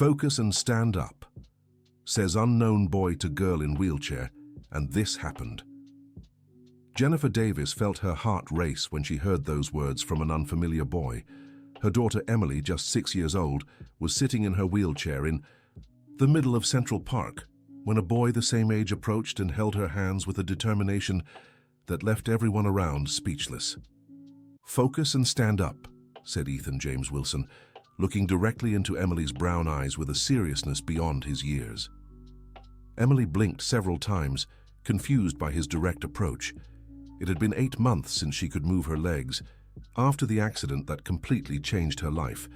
Focus and stand up, says unknown boy to girl in wheelchair, and this happened. Jennifer Davis felt her heart race when she heard those words from an unfamiliar boy. Her daughter Emily, just 6 years old, was sitting in her wheelchair in the middle of Central Park when a boy the same age approached and held her hands with a determination that left everyone around speechless. Focus and stand up, said Ethan James Wilson, looking directly into Emily's brown eyes with a seriousness beyond his years. Emily blinked several times, confused by his direct approach. It had been 8 months since she could move her legs, after the accident that completely changed her life.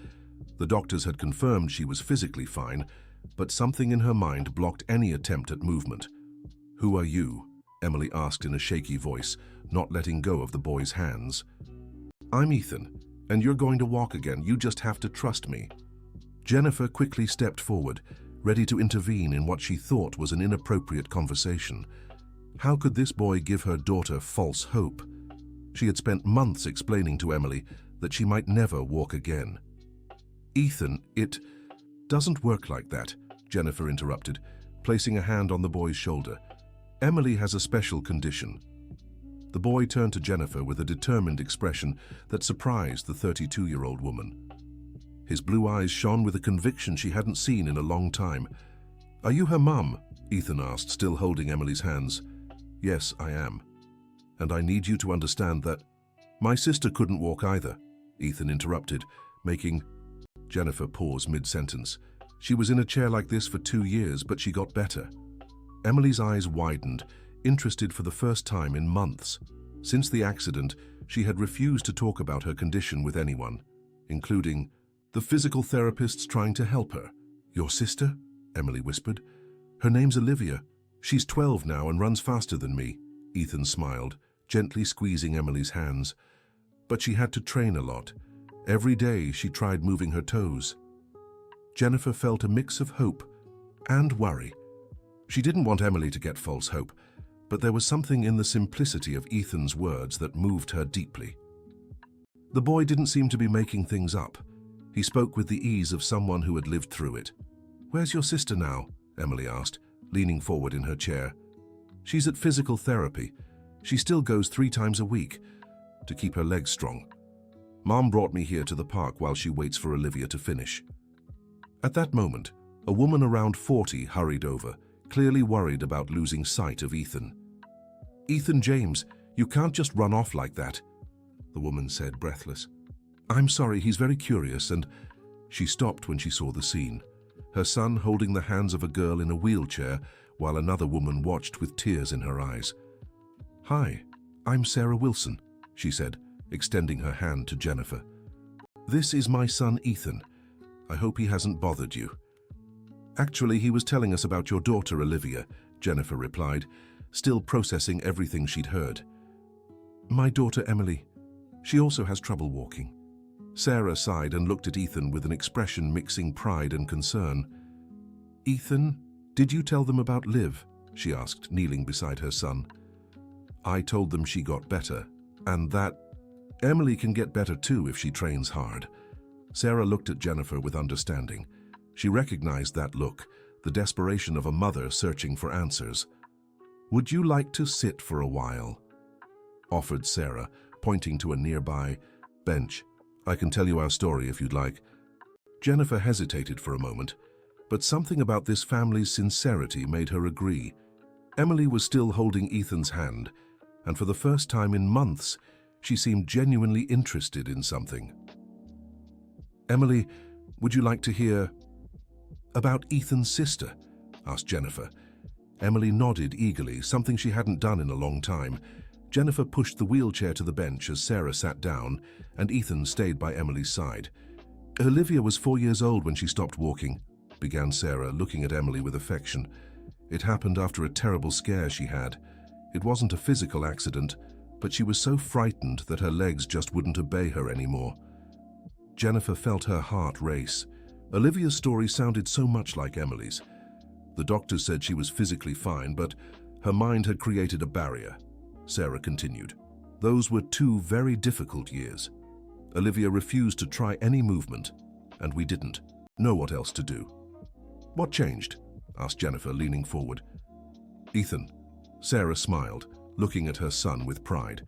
The doctors had confirmed she was physically fine, but something in her mind blocked any attempt at movement. "Who are you?" Emily asked in a shaky voice, not letting go of the boy's hands. "I'm Ethan, and you're going to walk again. You just have to trust me." Jennifer quickly stepped forward, ready to intervene in what she thought was an inappropriate conversation. How could this boy give her daughter false hope? She had spent months explaining to Emily that she might never walk again. "Ethan, it doesn't work like that," Jennifer interrupted, placing a hand on the boy's shoulder. "Emily has a special condition." The boy turned to Jennifer with a determined expression that surprised the 32-year-old woman. His blue eyes shone with a conviction she hadn't seen in a long time. "Are you her mum?" Ethan asked, still holding Emily's hands. "Yes, I am. And I need you to understand that—" "My sister couldn't walk either," Ethan interrupted, making Jennifer pause mid-sentence. "She was in a chair like this for 2 years, but she got better." Emily's eyes widened, interested for the first time in months. Since the accident, she had refused to talk about her condition with anyone, including the physical therapists trying to help her. "Your sister?" Emily whispered. "Her name's Olivia. She's 12 now and runs faster than me." Ethan smiled, gently squeezing Emily's hands. "But she had to train a lot. Every day she tried moving her toes." Jennifer felt a mix of hope and worry. She didn't want Emily to get false hope, but there was something in the simplicity of Ethan's words that moved her deeply. The boy didn't seem to be making things up. He spoke with the ease of someone who had lived through it. "Where's your sister now?" Emily asked, leaning forward in her chair. "She's at physical therapy. She still goes 3 times a week to keep her legs strong. Mom brought me here to the park while she waits for Olivia to finish." At that moment, a woman around 40 hurried over, clearly worried about losing sight of Ethan. "Ethan James, you can't just run off like that," the woman said, breathless. "I'm sorry, he's very curious," and she stopped when she saw the scene. Her son holding the hands of a girl in a wheelchair while another woman watched with tears in her eyes. "Hi, I'm Sarah Wilson," she said, extending her hand to Jennifer. "This is my son Ethan. I hope he hasn't bothered you." "Actually, he was telling us about your daughter Olivia," Jennifer replied, still processing everything she'd heard. "My daughter Emily. She also has trouble walking." Sarah sighed and looked at Ethan with an expression mixing pride and concern. "Ethan, did you tell them about Liv?" she asked, kneeling beside her son. "I told them she got better, and that Emily can get better too if she trains hard." Sarah looked at Jennifer with understanding. She recognized that look, the desperation of a mother searching for answers. "Would you like to sit for a while?" offered Sarah, pointing to a nearby bench. "I can tell you our story if you'd like." Jennifer hesitated for a moment, but something about this family's sincerity made her agree. Emily was still holding Ethan's hand, and for the first time in months, she seemed genuinely interested in something. "Emily, would you like to hear about Ethan's sister?" asked Jennifer. Emily nodded eagerly, something she hadn't done in a long time. Jennifer pushed the wheelchair to the bench as Sarah sat down, and Ethan stayed by Emily's side. "Olivia was 4 years old when she stopped walking," began Sarah, looking at Emily with affection. "It happened after a terrible scare she had. It wasn't a physical accident, but she was so frightened that her legs just wouldn't obey her anymore." Jennifer felt her heart race. Olivia's story sounded so much like Emily's. The doctors said she was physically fine, but her mind had created a barrier. Sarah continued. "Those were 2 very difficult years. Olivia refused to try any movement, and we didn't know what else to do. What changed? Asked Jennifer, leaning forward. Ethan. Sarah smiled, looking at her son with pride.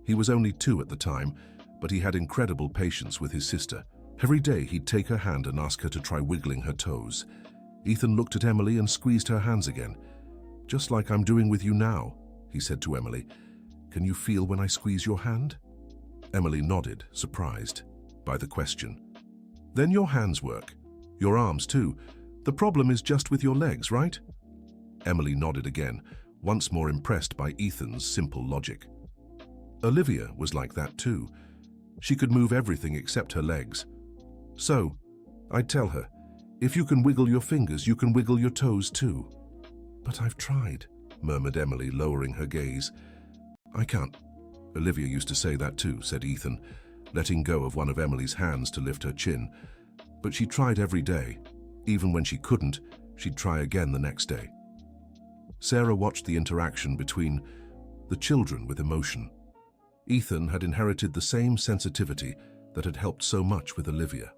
He was only 2 at the time, but he had incredible patience with his sister. Every day he'd take her hand and ask her to try wiggling her toes. Ethan looked at Emily and squeezed her hands again. "Just like I'm doing with you now," he said to Emily. "Can you feel when I squeeze your hand?" Emily nodded, surprised by the question. "Then your hands work. Your arms too. The problem is just with your legs, right?" Emily nodded again, once more impressed by Ethan's simple logic. Olivia was like that too. She could move everything except her legs. "So," I'd tell her, "if you can wiggle your fingers, you can wiggle your toes too." "But I've tried," murmured Emily, lowering her gaze. "I can't." "Olivia used to say that too," said Ethan, letting go of one of Emily's hands to lift her chin. "But she tried every day. Even when she couldn't, she'd try again the next day." Sarah watched the interaction between the children with emotion. Ethan had inherited the same sensitivity that had helped so much with Olivia.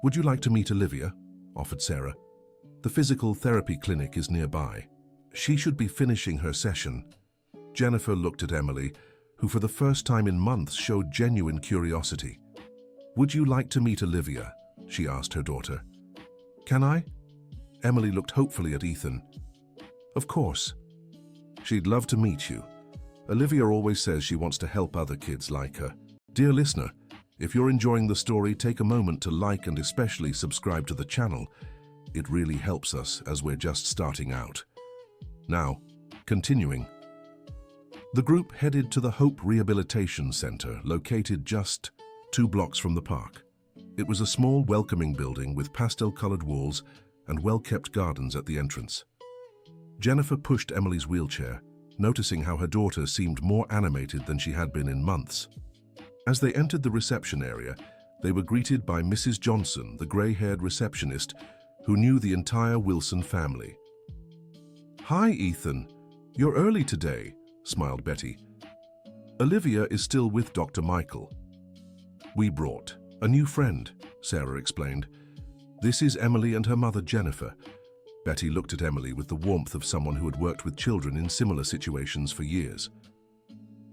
"Would you like to meet Olivia?" offered Sarah. "The physical therapy clinic is nearby. She should be finishing her session." Jennifer looked at Emily, who for the first time in months showed genuine curiosity. "Would you like to meet Olivia?" she asked her daughter. "Can I?" Emily looked hopefully at Ethan. "Of course. She'd love to meet you. Olivia always says she wants to help other kids like her." Dear listener, if you're enjoying the story, take a moment to like and especially subscribe to the channel. It really helps us as we're just starting out. Now, continuing. The group headed to the Hope Rehabilitation Center, located just 2 blocks from the park. It was a small, welcoming building with pastel-colored walls and well-kept gardens at the entrance. Jennifer pushed Emily's wheelchair, noticing how her daughter seemed more animated than she had been in months. As they entered the reception area, they were greeted by Mrs. Johnson, the gray-haired receptionist, who knew the entire Wilson family. "Hi, Ethan. You're early today," smiled Betty. "Olivia is still with Dr. Michael." "We brought a new friend," Sarah explained. "This is Emily and her mother, Jennifer." Betty looked at Emily with the warmth of someone who had worked with children in similar situations for years.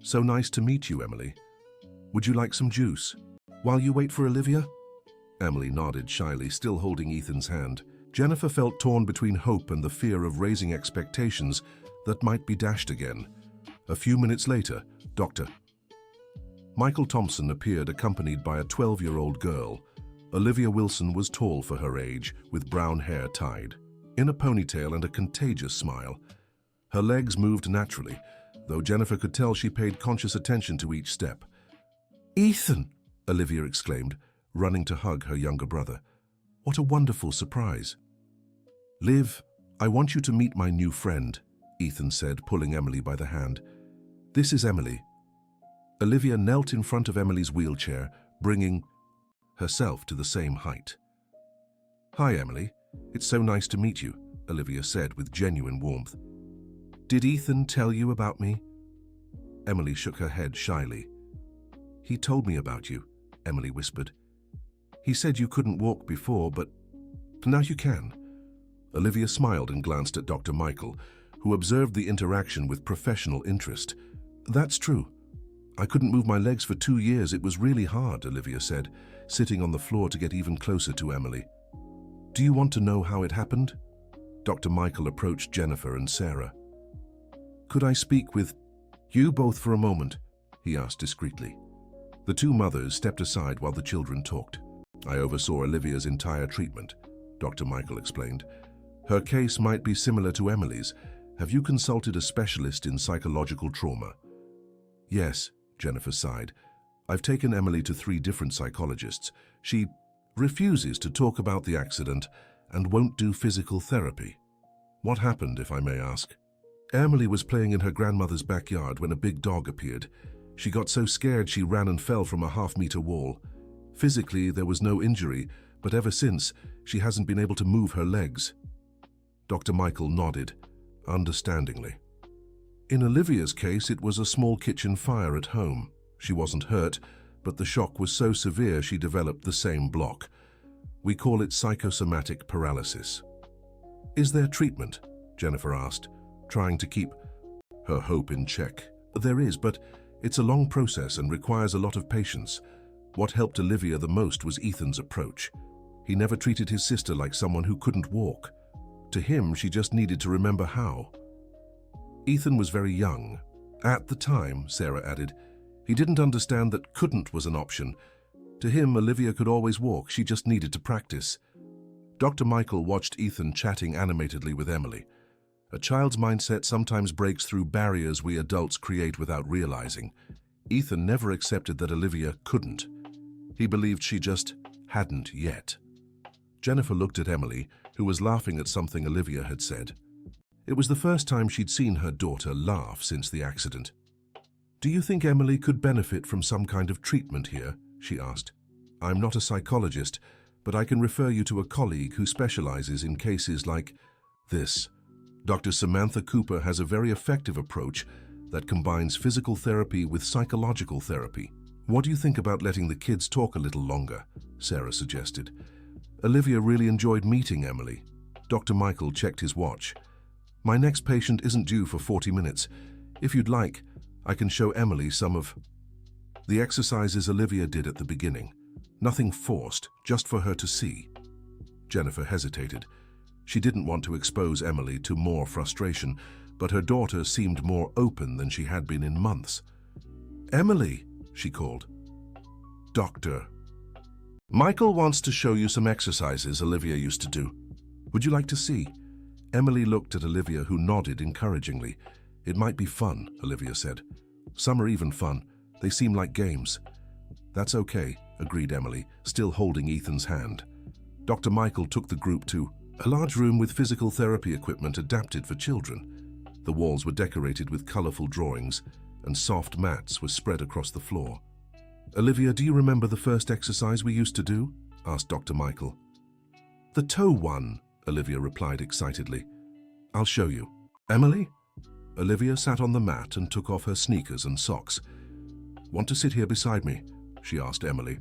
"So nice to meet you, Emily. Would you like some juice while you wait for Olivia?" Emily nodded shyly, still holding Ethan's hand. Jennifer felt torn between hope and the fear of raising expectations that might be dashed again. A few minutes later, Dr. Michael Thompson appeared, accompanied by a 12-year-old girl. Olivia Wilson was tall for her age, with brown hair tied in a ponytail and a contagious smile. Her legs moved naturally, though Jennifer could tell she paid conscious attention to each step. "Ethan!" Olivia exclaimed, running to hug her younger brother. "What a wonderful surprise." "Liv, I want you to meet my new friend," Ethan said, pulling Emily by the hand. "This is Emily." Olivia knelt in front of Emily's wheelchair, bringing herself to the same height. "Hi, Emily. It's so nice to meet you," Olivia said with genuine warmth. "Did Ethan tell you about me?" Emily shook her head shyly. "He told me about you," Emily whispered. "He said you couldn't walk before, but now you can." Olivia smiled and glanced at Dr. Michael, who observed the interaction with professional interest. "That's true. I couldn't move my legs for 2 years. It was really hard," Olivia said, sitting on the floor to get even closer to Emily. "Do you want to know how it happened?" Dr. Michael approached Jennifer and Sarah. "Could I speak with you both for a moment?" he asked discreetly. The 2 mothers stepped aside while the children talked. "I oversaw Olivia's entire treatment," Dr. Michael explained. "Her case might be similar to Emily's. Have you consulted a specialist in psychological trauma?" "Yes," Jennifer sighed. "I've taken Emily to 3 different psychologists. She refuses to talk about the accident and won't do physical therapy." "What happened, if I may ask?" "Emily was playing in her grandmother's backyard when a big dog appeared. She got so scared she ran and fell from a half-meter wall. Physically, there was no injury, but ever since, she hasn't been able to move her legs." Dr. Michael nodded, understandingly. "In Olivia's case, it was a small kitchen fire at home. She wasn't hurt, but the shock was so severe she developed the same block. We call it psychosomatic paralysis. Is there treatment? Jennifer asked, trying to keep her hope in check. There is, but it's a long process and requires a lot of patience. What helped Olivia the most was Ethan's approach. He never treated his sister like someone who couldn't walk. To him, she just needed to remember how. Ethan was very young. At the time, Sarah added, he didn't understand that couldn't was an option. To him, Olivia could always walk, she just needed to practice. Dr. Michael watched Ethan chatting animatedly with Emily. A child's mindset sometimes breaks through barriers we adults create without realizing. Ethan never accepted that Olivia couldn't. He believed she just hadn't yet. Jennifer looked at Emily, who was laughing at something Olivia had said. It was the first time she'd seen her daughter laugh since the accident. "Do you think Emily could benefit from some kind of treatment here?" she asked. "I'm not a psychologist, but I can refer you to a colleague who specializes in cases like this. Dr. Samantha Cooper has a very effective approach that combines physical therapy with psychological therapy." "What do you think about letting the kids talk a little longer?" Sarah suggested. Olivia really enjoyed meeting Emily. Dr. Michael checked his watch. "My next patient isn't due for 40 minutes. If you'd like, I can show Emily some of the exercises Olivia did at the beginning. Nothing forced, just for her to see." Jennifer hesitated. She didn't want to expose Emily to more frustration, but her daughter seemed more open than she had been in months. "Emily," she called. "Doctor Michael wants to show you some exercises Olivia used to do. Would you like to see?" Emily looked at Olivia, who nodded encouragingly. "It might be fun," Olivia said. "Some are even fun. They seem like games." "That's okay," agreed Emily, still holding Ethan's hand. Dr. Michael took the group to a large room with physical therapy equipment adapted for children. The walls were decorated with colorful drawings, and soft mats were spread across the floor. "Olivia, do you remember the first exercise we used to do?" asked Dr. Michael. "The toe one," Olivia replied excitedly. "I'll show you." "Emily?" Olivia sat on the mat and took off her sneakers and socks. "Want to sit here beside me?" she asked Emily.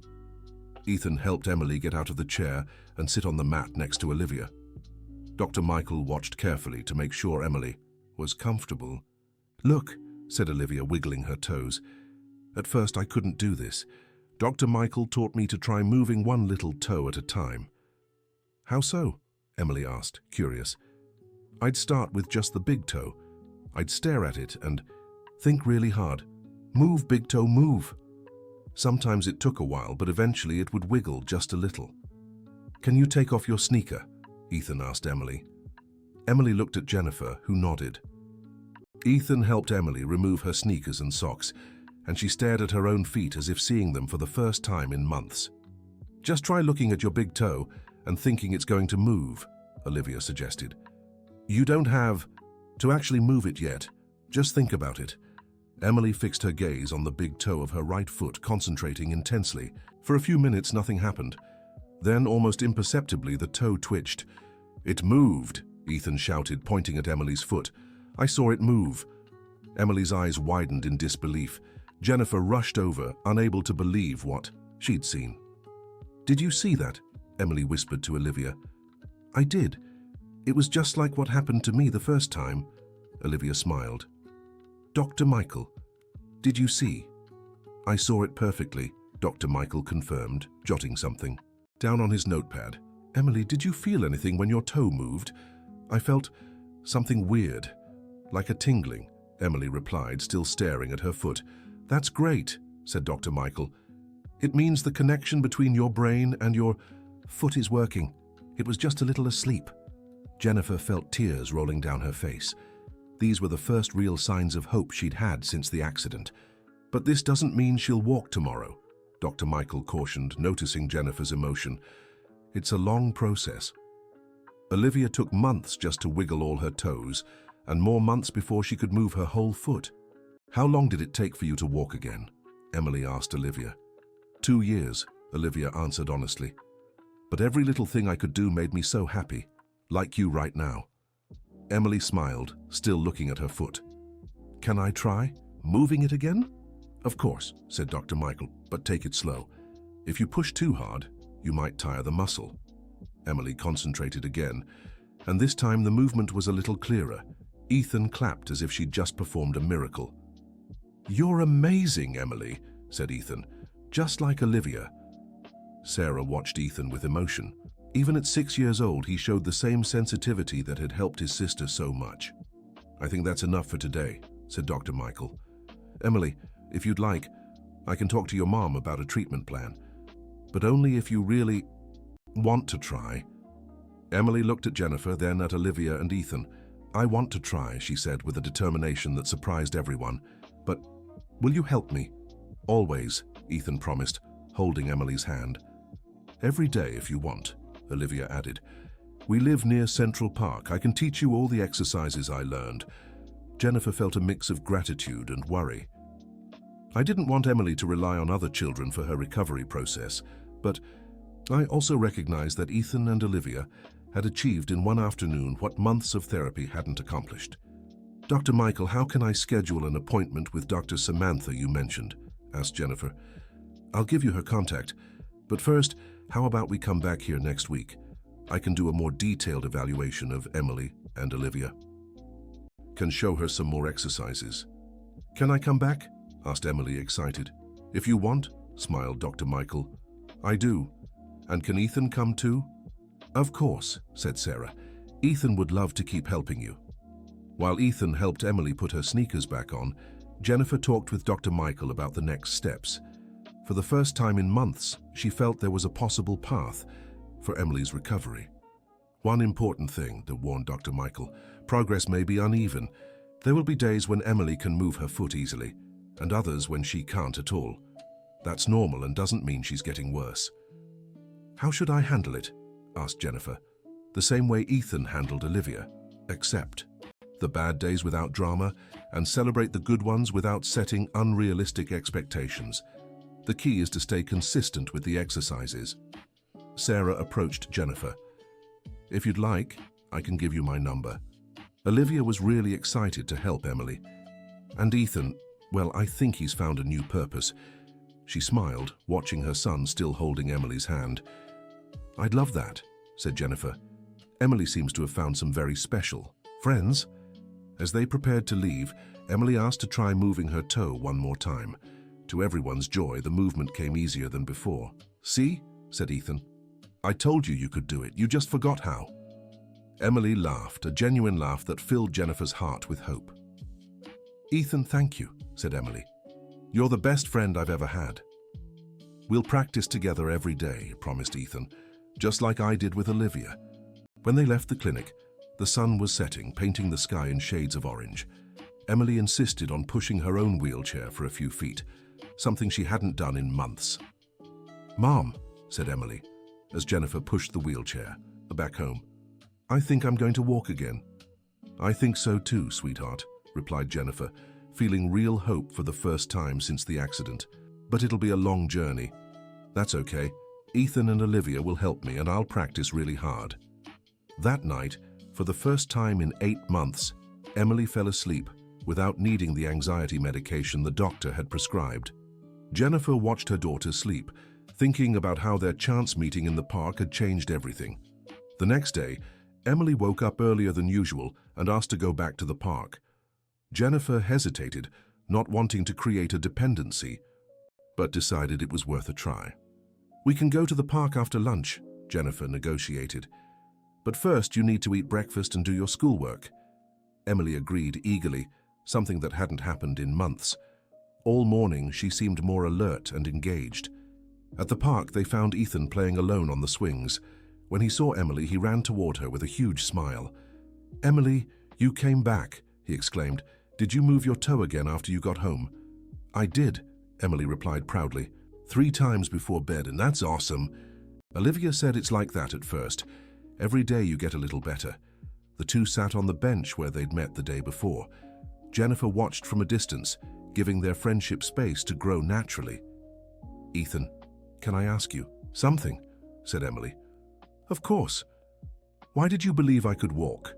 Ethan helped Emily get out of the chair and sit on the mat next to Olivia. Dr. Michael watched carefully to make sure Emily was comfortable. "Look," said Olivia, wiggling her toes. "At first I couldn't do this. Dr. Michael taught me to try moving one little toe at a time." "How so?" Emily asked, curious. "I'd start with just the big toe. I'd stare at it and think really hard. Move, big toe, move." Sometimes it took a while, but eventually it would wiggle just a little. "Can you take off your sneaker?" Ethan asked Emily. Emily looked at Jennifer, who nodded. Ethan helped Emily remove her sneakers and socks, and she stared at her own feet as if seeing them for the first time in months. "Just try looking at your big toe and thinking it's going to move," Olivia suggested. "You don't have to actually move it yet. Just think about it." Emily fixed her gaze on the big toe of her right foot, concentrating intensely. For a few minutes, nothing happened. Then, almost imperceptibly, the toe twitched. "It moved," Ethan shouted, pointing at Emily's foot. "I saw it move." Emily's eyes widened in disbelief. Jennifer rushed over, unable to believe what she'd seen. "Did you see that?" Emily whispered to Olivia. "I did. It was just like what happened to me the first time." Olivia smiled. "Dr. Michael, did you see?" "I saw it perfectly," Dr. Michael confirmed, jotting something down on his notepad. "Emily, did you feel anything when your toe moved?" "I felt something weird, like a tingling," Emily replied, still staring at her foot. "That's great," said Dr. Michael. "It means the connection between your brain and your foot is working. It was just a little asleep." Jennifer felt tears rolling down her face. These were the first real signs of hope she'd had since the accident. "But this doesn't mean she'll walk tomorrow," Dr. Michael cautioned, noticing Jennifer's emotion. "It's a long process." Olivia took months just to wiggle all her toes, and more months before she could move her whole foot. "How long did it take for you to walk again?" Emily asked Olivia. 2 years, Olivia answered honestly. "But every little thing I could do made me so happy, like you right now." Emily smiled, still looking at her foot. "Can I try moving it again?" "Of course," said Dr. Michael, "but take it slow. If you push too hard, you might tire the muscle." Emily concentrated again, and this time the movement was a little clearer. Ethan clapped as if she'd just performed a miracle. "You're amazing, Emily," said Ethan, "just like Olivia." Sarah watched Ethan with emotion. Even at 6 years old, he showed the same sensitivity that had helped his sister so much. "I think that's enough for today," said Dr. Michael. "Emily, if you'd like, I can talk to your mom about a treatment plan, but only if you really want to try." Emily looked at Jennifer, then at Olivia and Ethan. "I want to try," she said with a determination that surprised everyone. "But will you help me?" "Always," Ethan promised, holding Emily's hand. "Every day if you want," Olivia added. "We live near Central Park. I can teach you all the exercises I learned." Jennifer felt a mix of gratitude and worry. "I didn't want Emily to rely on other children for her recovery process, but I also recognized that Ethan and Olivia had achieved in one afternoon what months of therapy hadn't accomplished." "Dr. Michael, how can I schedule an appointment with Dr. Samantha you mentioned?" asked Jennifer. "I'll give you her contact, but first, how about we come back here next week? I can do a more detailed evaluation of Emily and Olivia. Can show her some more exercises." "Can I come back?" asked Emily, excited. "If you want," smiled Dr. Michael. "I do. And can Ethan come too?" "Of course," said Sarah. "Ethan would love to keep helping you." While Ethan helped Emily put her sneakers back on, Jennifer talked with Dr. Michael about the next steps. For the first time in months, she felt there was a possible path for Emily's recovery. "One important thing," warned Dr. Michael, "progress may be uneven. There will be days when Emily can move her foot easily, and others when she can't at all. That's normal and doesn't mean she's getting worse." "How should I handle it?" asked Jennifer. "The same way Ethan handled Olivia. Accept the bad days without drama and celebrate the good ones without setting unrealistic expectations. The key is to stay consistent with the exercises." Sarah approached Jennifer. "If you'd like, I can give you my number." Olivia was really excited to help Emily. "And Ethan, well, I think he's found a new purpose." She smiled, watching her son still holding Emily's hand. "I'd love that," said Jennifer. "Emily seems to have found some very special friends." As they prepared to leave, Emily asked to try moving her toe one more time. To everyone's joy, the movement came easier than before. "See?" said Ethan. "I told you you could do it. You just forgot how." Emily laughed, a genuine laugh that filled Jennifer's heart with hope. "Ethan, thank you," said Emily. "You're the best friend I've ever had." "We'll practice together every day," promised Ethan, "just like I did with Olivia." When they left the clinic, the sun was setting, painting the sky in shades of orange. Emily insisted on pushing her own wheelchair for a few feet, something she hadn't done in months. "Mom," said Emily, as Jennifer pushed the wheelchair back home, "I think I'm going to walk again." "I think so too, sweetheart," replied Jennifer, feeling real hope for the first time since the accident. "But it'll be a long journey." "That's okay. Ethan and Olivia will help me and I'll practice really hard." That night, for the first time in 8 months, Emily fell asleep without needing the anxiety medication the doctor had prescribed. Jennifer watched her daughter sleep, thinking about how their chance meeting in the park had changed everything. The next day, Emily woke up earlier than usual and asked to go back to the park. Jennifer hesitated, not wanting to create a dependency, but decided it was worth a try. "We can go to the park after lunch," Jennifer negotiated. "But first you need to eat breakfast and do your schoolwork." Emily agreed eagerly, something that hadn't happened in months. All morning she seemed more alert and engaged. At the park they found Ethan playing alone on the swings. When he saw Emily, he ran toward her with a huge smile. "Emily, you came back," he exclaimed. "Did you move your toe again after you got home?" "I did," Emily replied proudly. 3 times before bed, and that's awesome." Olivia said it's like that at first. Every day you get a little better. The two sat on the bench where they'd met the day before. Jennifer watched from a distance, giving their friendship space to grow naturally. "Ethan, can I ask you something?" said Emily. "Of course. Why did you believe I could walk?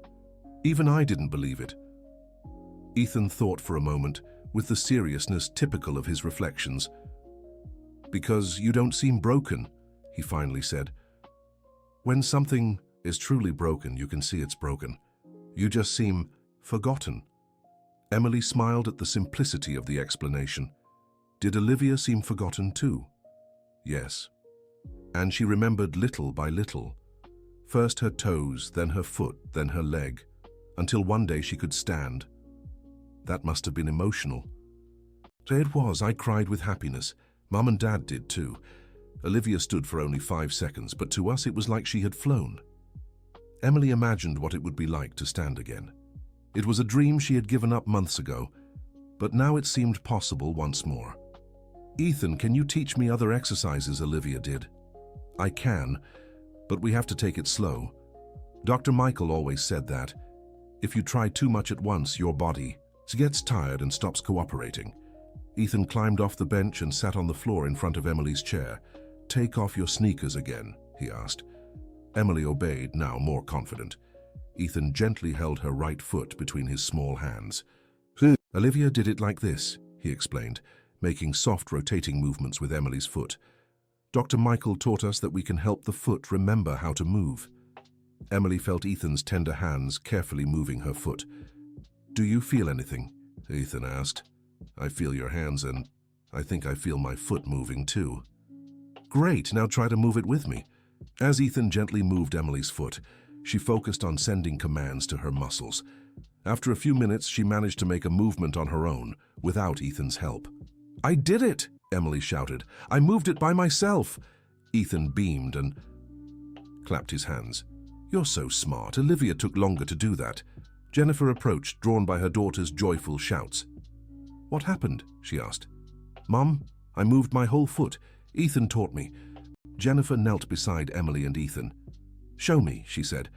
Even I didn't believe it." Ethan thought for a moment, with the seriousness typical of his reflections. "Because you don't seem broken," he finally said. When something is truly broken, you can see it's broken. You just seem forgotten. Emily smiled at the simplicity of the explanation. Did Olivia seem forgotten too? Yes. And she remembered little by little. First her toes, then her foot, then her leg, until one day she could stand. That must have been emotional. It was. I cried with happiness. Mum and Dad did too. Olivia stood for only 5 seconds, but to us it was like she had flown. Emily imagined what it would be like to stand again. It was a dream she had given up months ago, but now it seemed possible once more. Ethan, can you teach me other exercises? Olivia did. I can, but we have to take it slow. Dr. Michael always said that. If you try too much at once, your body gets tired and stops cooperating. Ethan climbed off the bench and sat on the floor in front of Emily's chair. Take off your sneakers again, he asked. Emily obeyed, now more confident. Ethan gently held her right foot between his small hands. Olivia did it like this, he explained, making soft rotating movements with Emily's foot. Dr. Michael taught us that we can help the foot remember how to move. Emily felt Ethan's tender hands carefully moving her foot. Do you feel anything? Ethan asked. I feel your hands and I think I feel my foot moving too. Great, now try to move it with me. As Ethan gently moved Emily's foot, she focused on sending commands to her muscles. After a few minutes, she managed to make a movement on her own, without Ethan's help. I did it, Emily shouted. I moved it by myself. Ethan beamed and clapped his hands. You're so smart. Olivia took longer to do that. Jennifer approached, drawn by her daughter's joyful shouts. What happened? She asked. Mum, I moved my whole foot. Ethan taught me. Jennifer knelt beside Emily and Ethan. Show me, she said.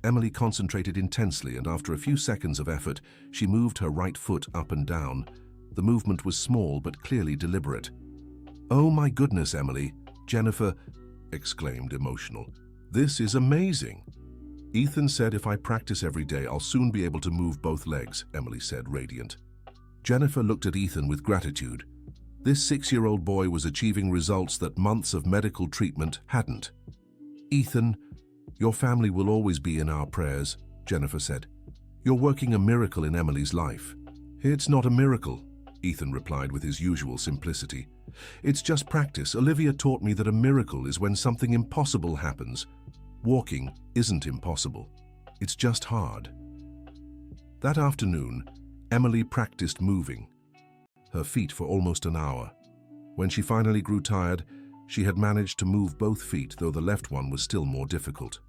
Emily concentrated intensely, and after a few seconds of effort, she moved her right foot up and down. The movement was small but clearly deliberate. Oh my goodness, Emily, Jennifer exclaimed, emotional. This is amazing. Ethan said if I practice every day, I'll soon be able to move both legs, Emily said, radiant. Jennifer looked at Ethan with gratitude. This 6-year-old boy was achieving results that months of medical treatment hadn't. Ethan, your family will always be in our prayers, Jennifer said. You're working a miracle in Emily's life. It's not a miracle, Ethan replied with his usual simplicity. It's just practice. Olivia taught me that a miracle is when something impossible happens. Walking isn't impossible. It's just hard. That afternoon, Emily practiced moving her feet for almost an hour. When she finally grew tired, she had managed to move both feet, though the left one was still more difficult.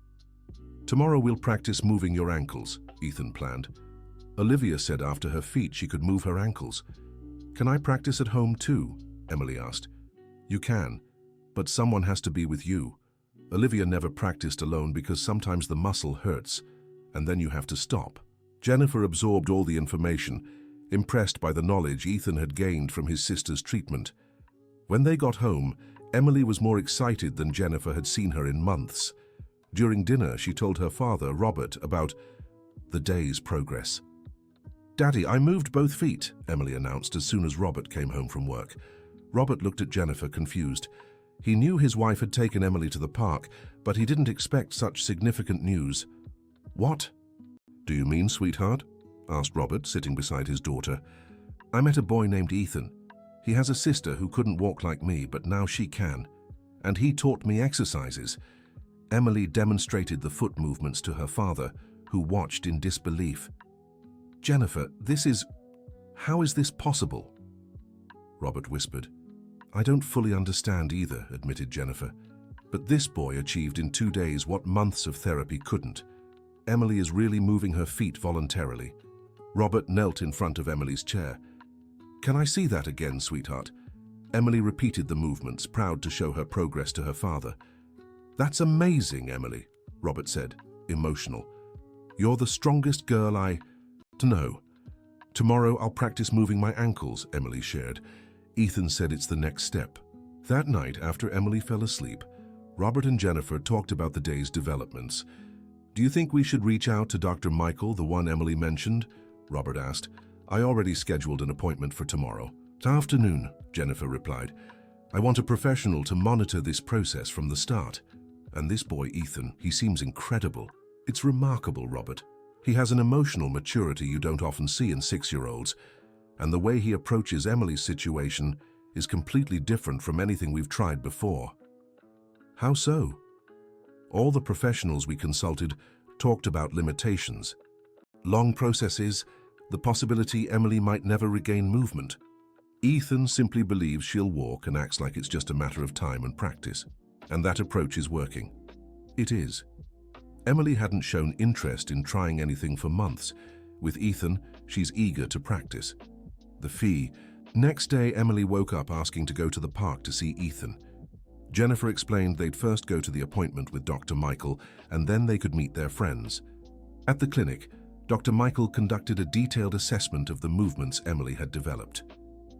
Tomorrow we'll practice moving your ankles, Ethan planned. Olivia said after her feet she could move her ankles. Can I practice at home too? Emily asked. You can, but someone has to be with you. Olivia never practiced alone because sometimes the muscle hurts, and then you have to stop. Jennifer absorbed all the information, impressed by the knowledge Ethan had gained from his sister's treatment. When they got home, Emily was more excited than Jennifer had seen her in months. During dinner, she told her father, Robert, about the day's progress. Daddy, I moved both feet, Emily announced as soon as Robert came home from work. Robert looked at Jennifer, confused. He knew his wife had taken Emily to the park, but he didn't expect such significant news. What? Do you mean, sweetheart? Asked Robert, sitting beside his daughter. I met a boy named Ethan. He has a sister who couldn't walk like me, but now she can. And he taught me exercises. Emily demonstrated the foot movements to her father, who watched in disbelief. Jennifer, how is this possible? Robert whispered. I don't fully understand either, admitted Jennifer. But this boy achieved in 2 days what months of therapy couldn't. Emily is really moving her feet voluntarily. Robert knelt in front of Emily's chair. Can I see that again, sweetheart? Emily repeated the movements, proud to show her progress to her father. That's amazing, Emily, Robert said, emotional. You're the strongest girl I know. Tomorrow I'll practice moving my ankles, Emily shared. Ethan said it's the next step. That night, after Emily fell asleep, Robert and Jennifer talked about the day's developments. Do you think we should reach out to Dr. Michael, the one Emily mentioned? Robert asked. I already scheduled an appointment for tomorrow. Afternoon, Jennifer replied. I want a professional to monitor this process from the start. And this boy, Ethan, he seems incredible. It's remarkable, Robert. He has an emotional maturity you don't often see in 6-year-olds, and the way he approaches Emily's situation is completely different from anything we've tried before. How so? All the professionals we consulted talked about limitations. Long processes, the possibility Emily might never regain movement. Ethan simply believes she'll walk and acts like it's just a matter of time and practice. And that approach is working. It is. Emily hadn't shown interest in trying anything for months. With Ethan, she's eager to practice. The fee. Next day, Emily woke up asking to go to the park to see Ethan. Jennifer explained they'd first go to the appointment with Dr. Michael, and then they could meet their friends. At the clinic, Dr. Michael conducted a detailed assessment of the movements Emily had developed.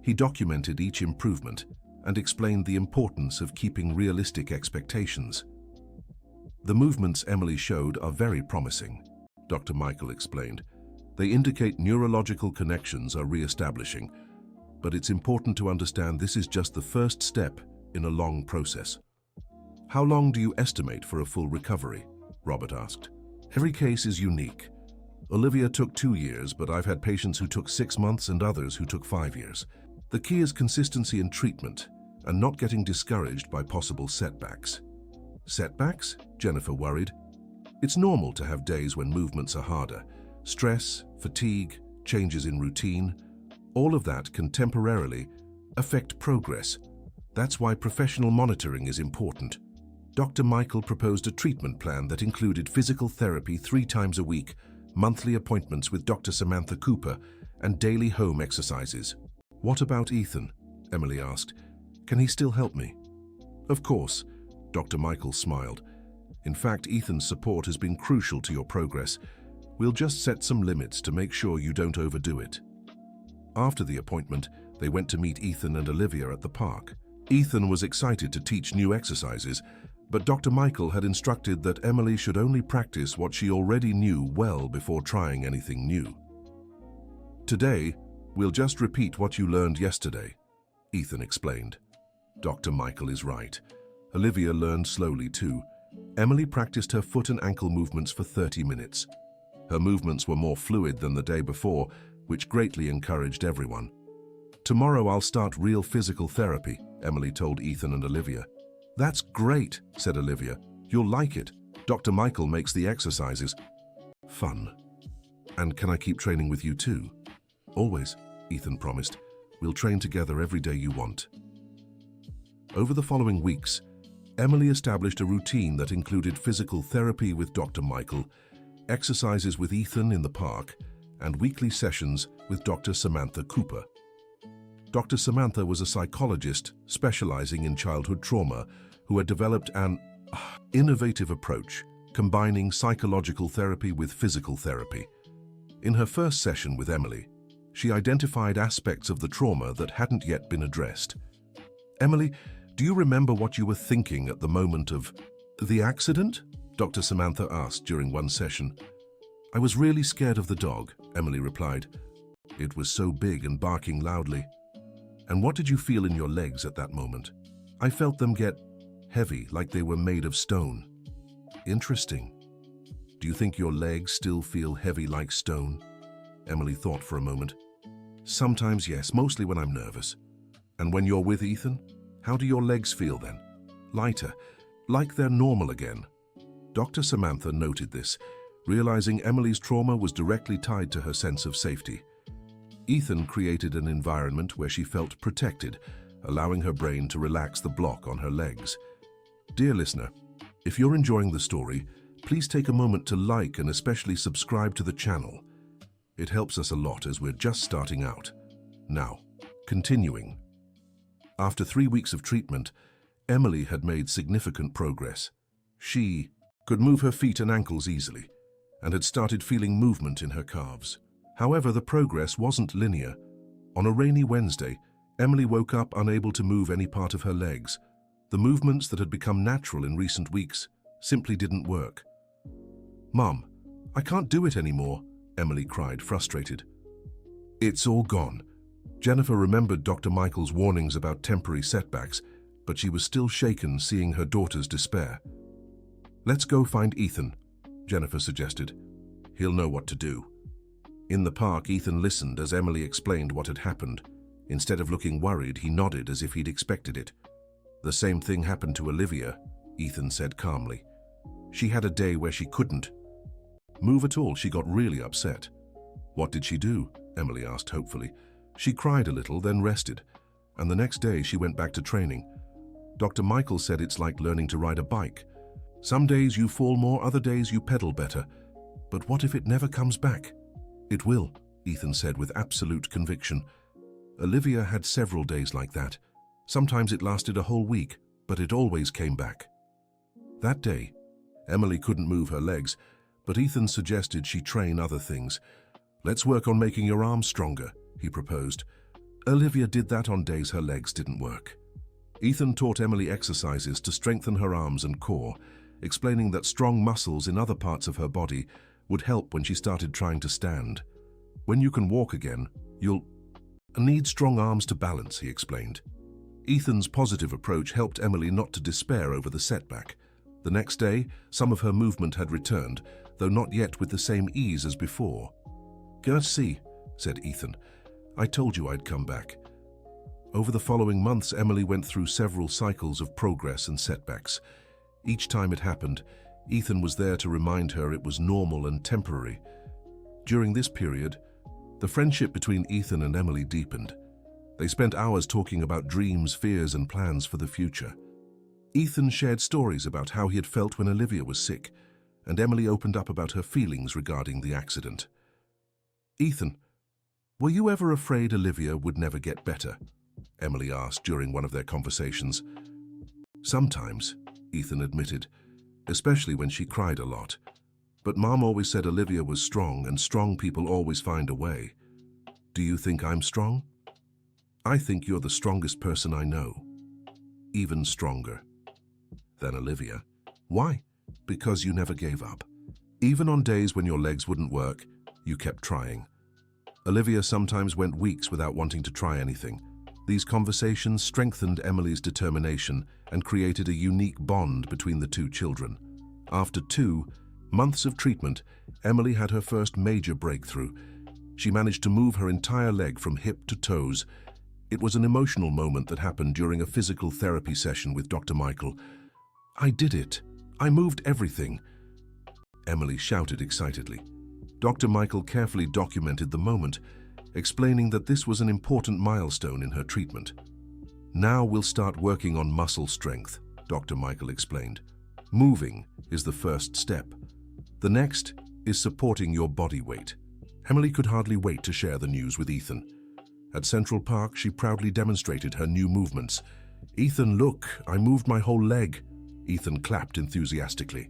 He documented each improvement and explained the importance of keeping realistic expectations. The movements Emily showed are very promising, Dr. Michael explained. They indicate neurological connections are re-establishing, but it's important to understand this is just the first step in a long process. How long do you estimate for a full recovery? Robert asked. Every case is unique. Olivia took 2 years, but I've had patients who took 6 months and others who took 5 years. The key is consistency in treatment and not getting discouraged by possible setbacks. Setbacks? Jennifer worried. It's normal to have days when movements are harder. Stress, fatigue, changes in routine, all of that can temporarily affect progress. That's why professional monitoring is important. Dr. Michael proposed a treatment plan that included physical therapy 3 times a week, monthly appointments with Dr. Samantha Cooper, and daily home exercises. What about Ethan? Emily asked. Can he still help me? Of course, Dr. Michael smiled. In fact, Ethan's support has been crucial to your progress. We'll just set some limits to make sure you don't overdo it. After the appointment, they went to meet Ethan and Olivia at the park. Ethan was excited to teach new exercises, but Dr. Michael had instructed that Emily should only practice what she already knew well before trying anything new. Today, we'll just repeat what you learned yesterday, Ethan explained. Dr. Michael is right. Olivia learned slowly too. Emily practiced her foot and ankle movements for 30 minutes. Her movements were more fluid than the day before, which greatly encouraged everyone. Tomorrow I'll start real physical therapy, Emily told Ethan and Olivia. That's great, said Olivia. You'll like it. Dr. Michael makes the exercises fun. And can I keep training with you too? Always, Ethan promised. We'll train together every day you want. Over the following weeks, Emily established a routine that included physical therapy with Dr. Michael, exercises with Ethan in the park, and weekly sessions with Dr. Samantha Cooper. Dr. Samantha was a psychologist specializing in childhood trauma who had developed an innovative approach, combining psychological therapy with physical therapy. In her first session with Emily, she identified aspects of the trauma that hadn't yet been addressed. Emily, do you remember what you were thinking at the moment of the accident? Dr. Samantha asked during one session. I was really scared of the dog, Emily replied. It was so big and barking loudly. And what did you feel in your legs at that moment? I felt them get heavy, like they were made of stone. Interesting. Do you think your legs still feel heavy like stone? Emily thought for a moment. Sometimes yes, mostly when I'm nervous. And when you're with Ethan, how do your legs feel then? Lighter, like they're normal again. Dr. Samantha noted this, realizing Emily's trauma was directly tied to her sense of safety. Ethan created an environment where she felt protected, allowing her brain to relax the block on her legs. Dear listener, if you're enjoying the story, please take a moment to like and especially subscribe to the channel. It helps us a lot as we're just starting out. Now, continuing. After 3 weeks of treatment, Emily had made significant progress. She could move her feet and ankles easily and had started feeling movement in her calves. However, the progress wasn't linear. On a rainy Wednesday, Emily woke up unable to move any part of her legs. The movements that had become natural in recent weeks simply didn't work. Mom, I can't do it anymore, Emily cried, frustrated. It's all gone. Jennifer remembered Dr. Michael's warnings about temporary setbacks, but she was still shaken seeing her daughter's despair. "Let's go find Ethan," Jennifer suggested. "He'll know what to do." In the park, Ethan listened as Emily explained what had happened. Instead of looking worried, he nodded as if he'd expected it. "The same thing happened to Olivia," Ethan said calmly. "She had a day where she couldn't move at all. She got really upset." "What did she do?" Emily asked hopefully. "She cried a little, then rested. And the next day she went back to training. Dr. Michael said it's like learning to ride a bike. Some days you fall more, other days you pedal better. But what if it never comes back?" "It will," Ethan said with absolute conviction. Olivia had several days like that. Sometimes it lasted a whole week, but it always came back. That day, Emily couldn't move her legs, but Ethan suggested she train other things. "Let's work on making your arms stronger," he proposed. Olivia did that on days her legs didn't work. Ethan taught Emily exercises to strengthen her arms and core, explaining that strong muscles in other parts of her body would help when she started trying to stand. "When you can walk again, you'll need strong arms to balance," he explained. Ethan's positive approach helped Emily not to despair over the setback. The next day, some of her movement had returned, though not yet with the same ease as before. "Go see," said Ethan. "I told you I'd come back." Over the following months, Emily went through several cycles of progress and setbacks. Each time it happened, Ethan was there to remind her it was normal and temporary. During this period, the friendship between Ethan and Emily deepened. They spent hours talking about dreams, fears, and plans for the future. Ethan shared stories about how he had felt when Olivia was sick, and Emily opened up about her feelings regarding the accident. "Ethan, were you ever afraid Olivia would never get better?" Emily asked during one of their conversations. "Sometimes," Ethan admitted, "especially when she cried a lot. But Mom always said Olivia was strong, and strong people always find a way. Do you think I'm strong?" "I think you're the strongest person I know. Even stronger than Olivia." "Why?" "Because you never gave up. Even on days when your legs wouldn't work, you kept trying. Olivia sometimes went weeks without wanting to try anything. These conversations strengthened Emily's determination and created a unique bond between the two children. After 2 months of treatment, Emily had her first major breakthrough. She managed to move her entire leg from hip to toes. It was an emotional moment that happened during a physical therapy session with Dr. Michael. "I did it. I moved everything," Emily shouted excitedly. Dr. Michael carefully documented the moment, explaining that this was an important milestone in her treatment. "Now we'll start working on muscle strength," Dr. Michael explained. "Moving is the first step. The next is supporting your body weight." Emily could hardly wait to share the news with Ethan. At Central Park, she proudly demonstrated her new movements. "Ethan, look, I moved my whole leg." Ethan clapped enthusiastically.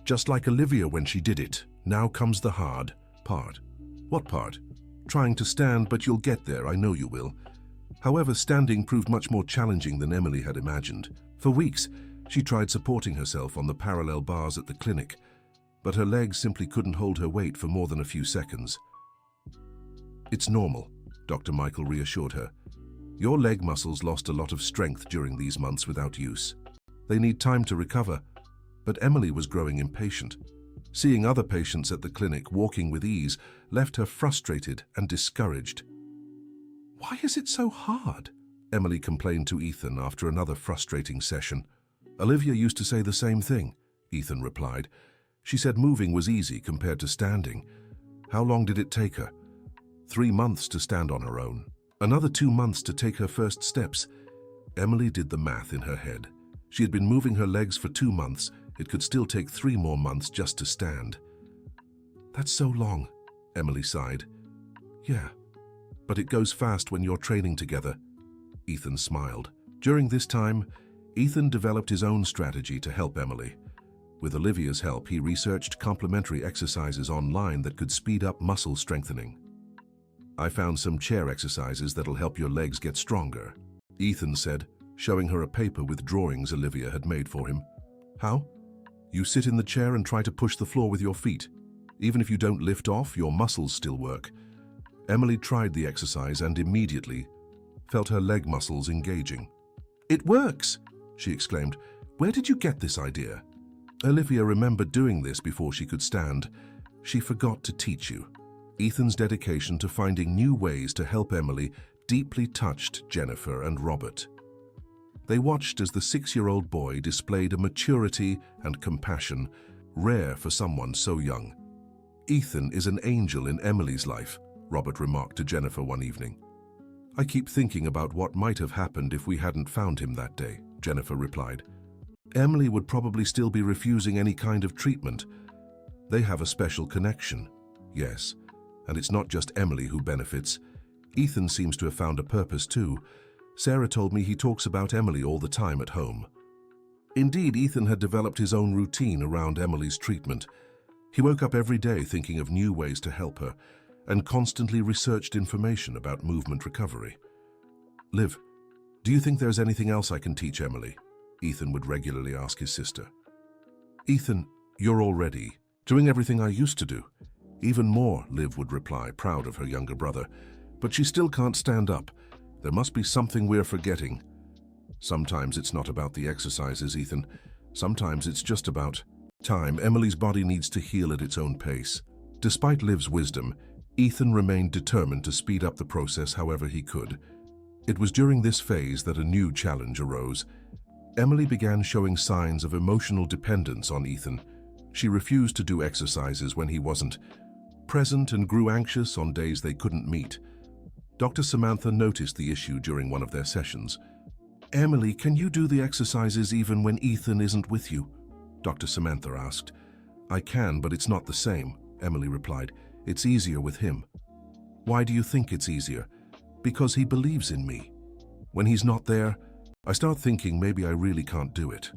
"Just like Olivia when she did it. Now comes the hard part." "What part?" "Trying to stand, but you'll get there, I know you will." However, standing proved much more challenging than Emily had imagined. For weeks, she tried supporting herself on the parallel bars at the clinic, but her legs simply couldn't hold her weight for more than a few seconds. "It's normal," Dr. Michael reassured her. "Your leg muscles lost a lot of strength during these months without use. They need time to recover." But Emily was growing impatient. Seeing other patients at the clinic walking with ease left her frustrated and discouraged. "Why is it so hard?" Emily complained to Ethan after another frustrating session. "Olivia used to say the same thing," Ethan replied. "She said moving was easy compared to standing. How long did it take her?" 3 months to stand on her own. Another 2 months to take her first steps. Emily did the math in her head. She had been moving her legs for 2 months. It could still take 3 more months just to stand. "That's so long," Emily sighed. "Yeah, but it goes fast when you're training together." Ethan smiled. During this time, Ethan developed his own strategy to help Emily. With Olivia's help, he researched complementary exercises online that could speed up muscle strengthening. "I found some chair exercises that'll help your legs get stronger," Ethan said, showing her a paper with drawings Olivia had made for him. "How?" "You sit in the chair and try to push the floor with your feet. Even if you don't lift off, your muscles still work." Emily tried the exercise and immediately felt her leg muscles engaging. "It works!" she exclaimed. "Where did you get this idea?" Olivia remembered doing this before she could stand. She forgot to teach you. Ethan's dedication to finding new ways to help Emily deeply touched Jennifer and Robert. They watched as the 6-year-old boy displayed a maturity and compassion rare for someone so young. "Ethan is an angel in Emily's life," Robert remarked to Jennifer one evening. "I keep thinking about what might have happened if we hadn't found him that day," Jennifer replied. "Emily would probably still be refusing any kind of treatment. They have a special connection." "Yes, and it's not just Emily who benefits. Ethan seems to have found a purpose too. Sarah told me he talks about Emily all the time at home." Indeed, Ethan had developed his own routine around Emily's treatment. He woke up every day thinking of new ways to help her and constantly researched information about movement recovery. "Liv, do you think there's anything else I can teach Emily?" Ethan would regularly ask his sister. "Ethan, you're already doing everything I used to do." "Even more," Liv would reply, proud of her younger brother. "But she still can't stand up. There must be something we're forgetting." "Sometimes it's not about the exercises, Ethan. Sometimes it's just about time. Emily's body needs to heal at its own pace." Despite Liv's wisdom, Ethan remained determined to speed up the process however he could. It was during this phase that a new challenge arose. Emily began showing signs of emotional dependence on Ethan. She refused to do exercises when he wasn't present and grew anxious on days they couldn't meet. Dr. Samantha noticed the issue during one of their sessions. "Emily, can you do the exercises even when Ethan isn't with you?" Dr. Samantha asked. "I can, but it's not the same," Emily replied. "It's easier with him." "Why do you think it's easier?" "Because he believes in me. When he's not there, I start thinking maybe I really can't do it."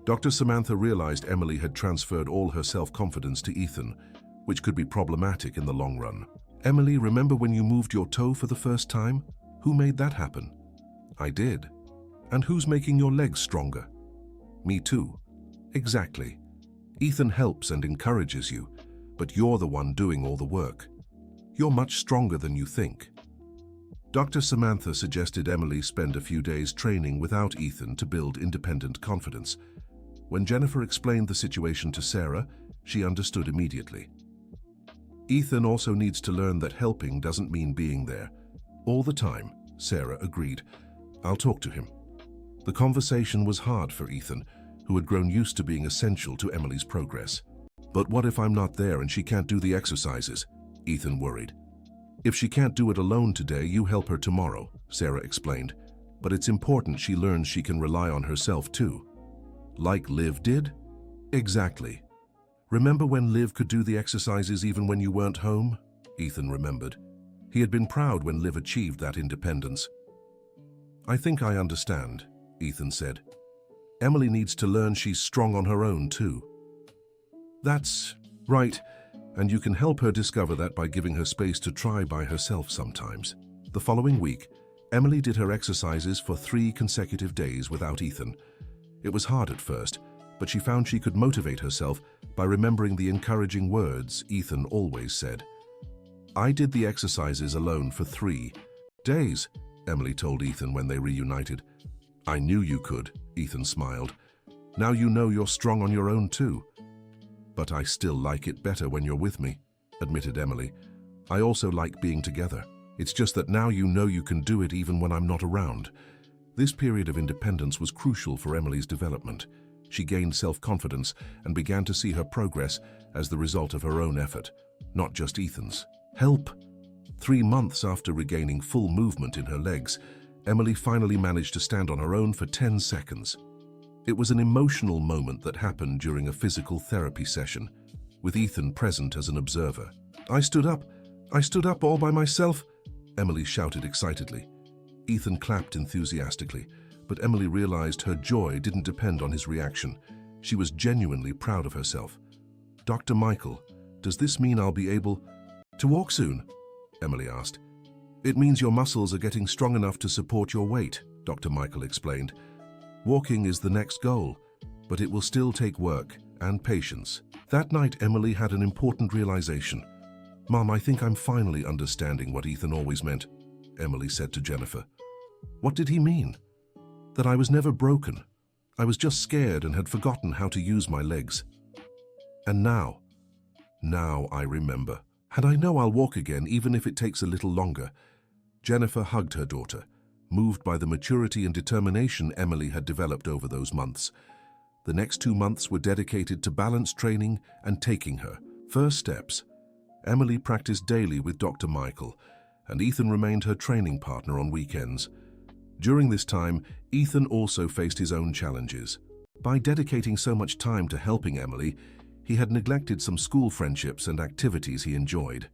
Dr. Samantha realized Emily had transferred all her self-confidence to Ethan, which could be problematic in the long run. "Emily, remember when you moved your toe for the first time? Who made that happen?" "I did." "And who's making your legs stronger?" "Me too." "Exactly. Ethan helps and encourages you, but you're the one doing all the work. You're much stronger than you think." Dr. Samantha suggested Emily spend a few days training without Ethan to build independent confidence. When Jennifer explained the situation to Sarah, she understood immediately. "Ethan also needs to learn that helping doesn't mean being there all the time," Sarah agreed. "I'll talk to him." The conversation was hard for Ethan, who had grown used to being essential to Emily's progress. "But what if I'm not there and she can't do the exercises?" Ethan worried. "If she can't do it alone today, you help her tomorrow," Sarah explained. "But it's important she learns she can rely on herself too." "Like Liv did?" "Exactly. Remember when Liv could do the exercises even when you weren't home?" Ethan remembered. He had been proud when Liv achieved that independence. "I think I understand," Ethan said. "Emily needs to learn she's strong on her own too." "That's right, and you can help her discover that by giving her space to try by herself sometimes." The following week, Emily did her exercises for 3 consecutive days without Ethan. It was hard at first, but she found she could motivate herself by remembering the encouraging words Ethan always said. "I did the exercises alone for 3 days, Emily told Ethan when they reunited. "I knew you could," Ethan smiled. "Now you know you're strong on your own too." "But I still like it better when you're with me," admitted Emily. "I also like being together. It's just that now you know you can do it even when I'm not around." This period of independence was crucial for Emily's development. She gained self-confidence and began to see her progress as the result of her own effort, not just Ethan's. Help! 3 months after regaining full movement in her legs, Emily finally managed to stand on her own for 10 seconds. It was an emotional moment that happened during a physical therapy session, with Ethan present as an observer. I stood up all by myself," Emily shouted excitedly. Ethan clapped enthusiastically, but Emily realized her joy didn't depend on his reaction. She was genuinely proud of herself. "Dr. Michael, does this mean I'll be able to walk soon?" Emily asked. "It means your muscles are getting strong enough to support your weight," Dr. Michael explained. "Walking is the next goal, but it will still take work and patience." That night, Emily had an important realization. "Mom, I think I'm finally understanding what Ethan always meant," Emily said to Jennifer. "What did he mean?" "That I was never broken. I was just scared and had forgotten how to use my legs. And now I remember. And I know I'll walk again, even if it takes a little longer." Jennifer hugged her daughter, moved by the maturity and determination Emily had developed over those months. The next 2 months were dedicated to balance training and taking her first steps. Emily practiced daily with Dr. Michael, and Ethan remained her training partner on weekends. During this time, Ethan also faced his own challenges. By dedicating so much time to helping Emily, he had neglected some school friendships and activities he enjoyed.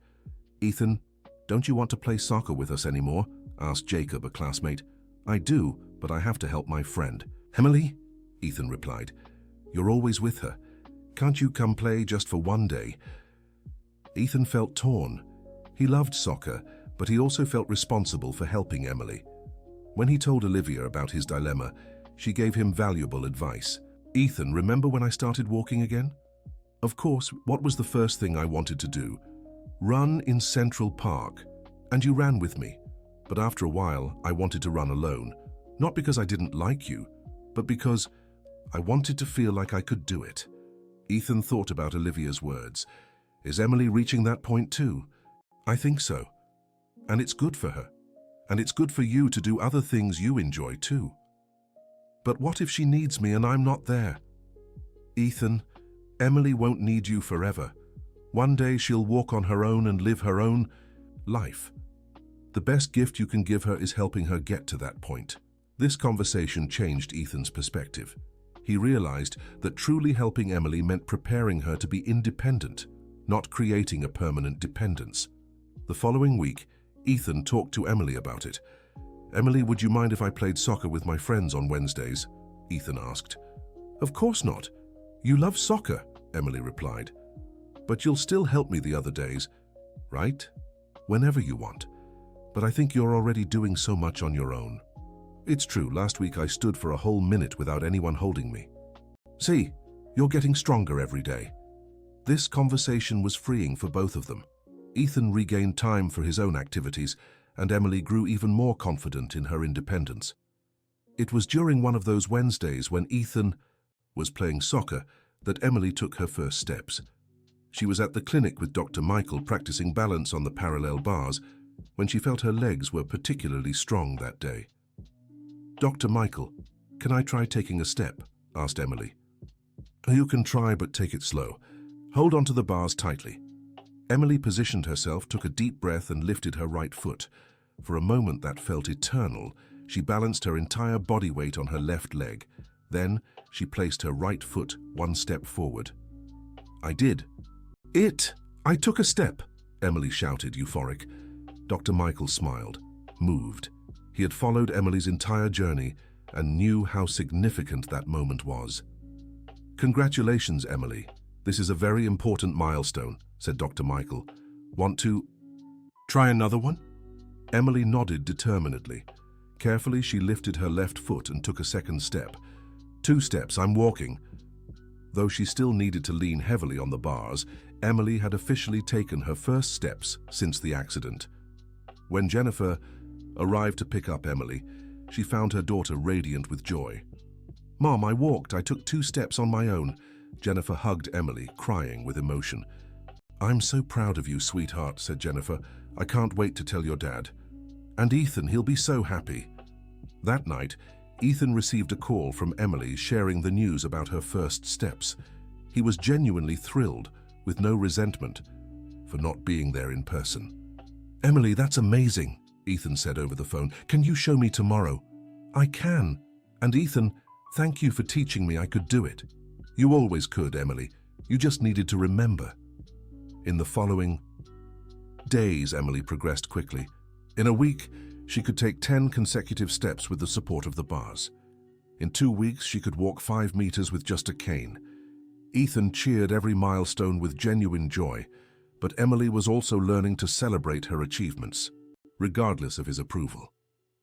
"Ethan, don't you want to play soccer with us anymore?" asked Jacob, a classmate. "I do, but I have to help my friend." "Emily?" Ethan replied. "You're always with her. Can't you come play just for one day?" Ethan felt torn. He loved soccer, but he also felt responsible for helping Emily. When he told Olivia about his dilemma, she gave him valuable advice. "Ethan, remember when I started walking again? Of course, what was the first thing I wanted to do? Run in Central Park. And you ran with me. But after a while, I wanted to run alone. Not because I didn't like you, but because I wanted to feel like I could do it." Ethan thought about Olivia's words. Is Emily reaching that point too? "I think so. And it's good for her. And it's good for you to do other things you enjoy too." "But what if she needs me and I'm not there?" "Ethan, Emily won't need you forever. One day she'll walk on her own and live her own life. The best gift you can give her is helping her get to that point." This conversation changed Ethan's perspective. He realized that truly helping Emily meant preparing her to be independent, not creating a permanent dependence. The following week, Ethan talked to Emily about it. "Emily, would you mind if I played soccer with my friends on Wednesdays?" Ethan asked. "Of course not. You love soccer," Emily replied. "But you'll still help me the other days, right? Whenever you want. But I think you're already doing so much on your own." "It's true, last week I stood for a whole minute without anyone holding me." "See, you're getting stronger every day." This conversation was freeing for both of them. Ethan regained time for his own activities, and Emily grew even more confident in her independence. It was during one of those Wednesdays when Ethan was playing soccer that Emily took her first steps. She was at the clinic with Dr. Michael practicing balance on the parallel bars when she felt her legs were particularly strong that day. "Dr. Michael, can I try taking a step?" asked Emily. "You can try, but take it slow. Hold onto the bars tightly." Emily positioned herself, took a deep breath and lifted her right foot. For a moment that felt eternal. She balanced her entire body weight on her left leg. Then she placed her right foot one step forward. "I did." I took a step," Emily shouted, euphoric. Dr. Michael smiled, moved. He had followed Emily's entire journey and knew how significant that moment was. "Congratulations, Emily. This is a very important milestone," said Dr. Michael. "Want to try another one?" Emily nodded determinedly. Carefully, she lifted her left foot and took a second step. "2 steps, I'm walking." Though she still needed to lean heavily on the bars, Emily had officially taken her first steps since the accident. When Jennifer arrived to pick up Emily, she found her daughter radiant with joy. "Mom, I walked. I took 2 steps on my own." Jennifer hugged Emily, crying with emotion. "I'm so proud of you, sweetheart," said Jennifer. "I can't wait to tell your dad. And Ethan, he'll be so happy." That night, Ethan received a call from Emily sharing the news about her first steps. He was genuinely thrilled, with no resentment, for not being there in person. "Emily, that's amazing," Ethan said over the phone. "Can you show me tomorrow?" "I can. And Ethan, thank you for teaching me I could do it." "You always could, Emily. You just needed to remember." In the following days, Emily progressed quickly. In a week, she could take 10 consecutive steps with the support of the bars. In 2 weeks, she could walk 5 meters with just a cane. Ethan cheered every milestone with genuine joy, but Emily was also learning to celebrate her achievements, regardless of his approval.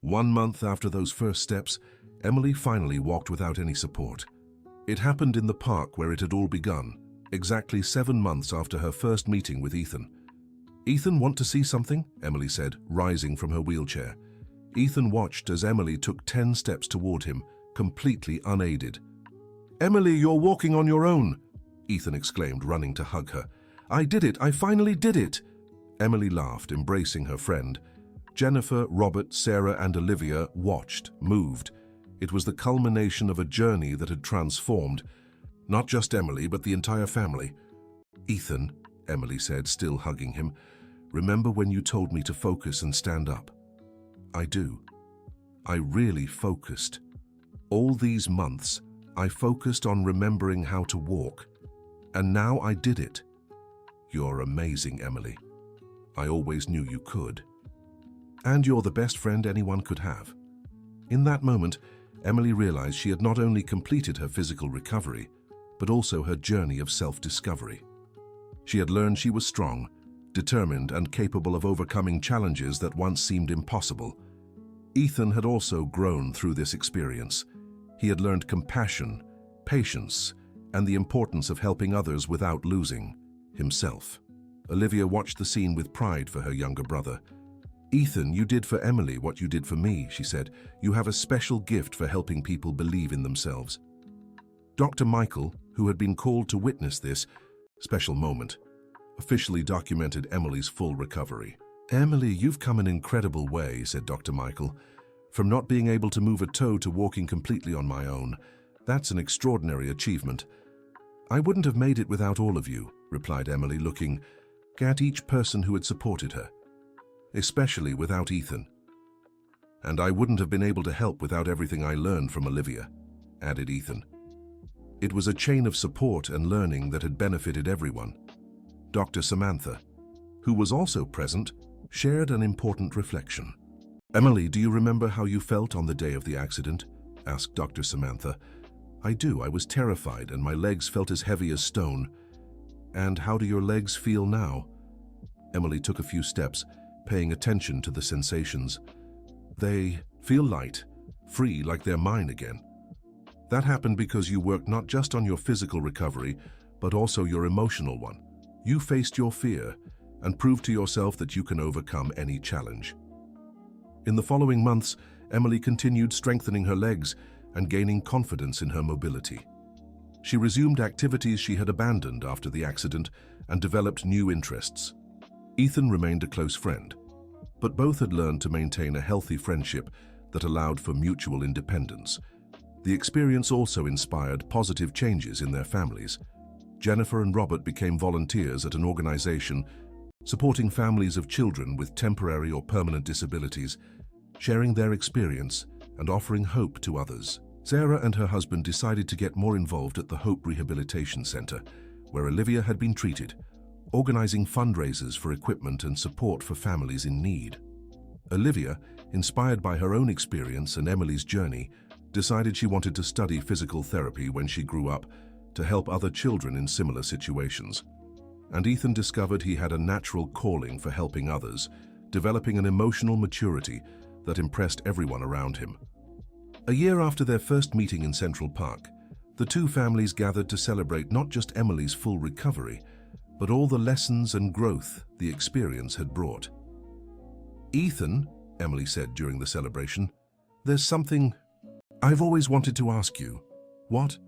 1 month after those first steps, Emily finally walked without any support. It happened in the park where it had all begun, exactly 7 months after her first meeting with Ethan. "Ethan, want to see something?" Emily said, rising from her wheelchair. Ethan watched as Emily took 10 steps toward him, completely unaided. "Emily, you're walking on your own," Ethan exclaimed, running to hug her. "I did it! I finally did it!" Emily laughed, embracing her friend. Jennifer, Robert, Sarah, and Olivia watched, moved. It was the culmination of a journey that had transformed not just Emily, but the entire family. "Ethan," Emily said, still hugging him, "remember when you told me to focus and stand up?" "I do. I really focused. All these months, I focused on remembering how to walk. And now I did it." "You're amazing, Emily. I always knew you could. And you're the best friend anyone could have." In that moment, Emily realized she had not only completed her physical recovery, but also her journey of self-discovery. She had learned she was strong, determined, and capable of overcoming challenges that once seemed impossible. Ethan had also grown through this experience. He had learned compassion, patience, and the importance of helping others without losing himself. Olivia watched the scene with pride for her younger brother. "Ethan, you did for Emily what you did for me," she said. "You have a special gift for helping people believe in themselves." Dr. Michael, who had been called to witness this special moment, officially documented Emily's full recovery. "Emily, you've come an incredible way," said Dr. Michael. "From not being able to move a toe to walking completely on my own. That's an extraordinary achievement." "I wouldn't have made it without all of you," replied Emily, looking at each person who had supported her. "Especially without Ethan. And I wouldn't have been able to help without everything I learned from Olivia," added Ethan. It was a chain of support and learning that had benefited everyone. Dr. Samantha, who was also present, shared an important reflection. "Emily, do you remember how you felt on the day of the accident?" asked Dr. Samantha. "I do. I was terrified and my legs felt as heavy as stone." "And how do your legs feel now?" Emily took a few steps, paying attention to the sensations. "They feel light, free, like they're mine again." "That happened because you worked not just on your physical recovery, but also your emotional one. You faced your fear and proved to yourself that you can overcome any challenge." In the following months, Emily continued strengthening her legs and gaining confidence in her mobility. She resumed activities she had abandoned after the accident and developed new interests. Ethan remained a close friend, but both had learned to maintain a healthy friendship that allowed for mutual independence. The experience also inspired positive changes in their families. Jennifer and Robert became volunteers at an organization supporting families of children with temporary or permanent disabilities, sharing their experience and offering hope to others. Sarah and her husband decided to get more involved at the Hope Rehabilitation Center, where Olivia had been treated, organizing fundraisers for equipment and support for families in need. Olivia, inspired by her own experience and Emily's journey, decided she wanted to study physical therapy when she grew up to help other children in similar situations. And Ethan discovered he had a natural calling for helping others, developing an emotional maturity that impressed everyone around him. A year after their first meeting in Central Park, the two families gathered to celebrate not just Emily's full recovery, but all the lessons and growth the experience had brought. "Ethan," Emily said during the celebration, "there's something I've always wanted to ask you." "What?"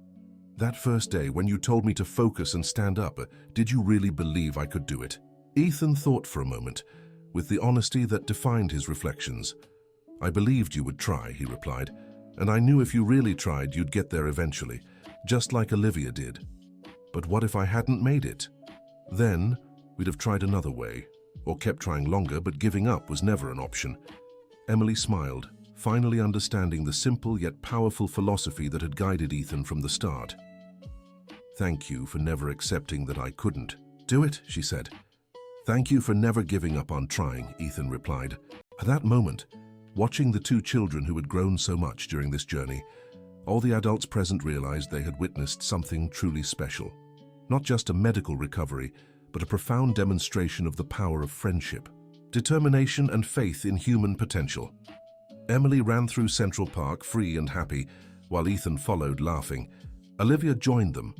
"That first day when you told me to focus and stand up, did you really believe I could do it?" Ethan thought for a moment, with the honesty that defined his reflections. "I believed you would try," he replied, "and I knew if you really tried, you'd get there eventually, just like Olivia did. But what if I hadn't made it? Then we'd have tried another way, or kept trying longer, but giving up was never an option." Emily smiled, finally understanding the simple yet powerful philosophy that had guided Ethan from the start. "Thank you for never accepting that I couldn't do it," she said. "Thank you for never giving up on trying," Ethan replied. At that moment, watching the two children who had grown so much during this journey, all the adults present realized they had witnessed something truly special. Not just a medical recovery, but a profound demonstration of the power of friendship, determination, and faith in human potential. Emily ran through Central Park free and happy, while Ethan followed laughing. Olivia joined them,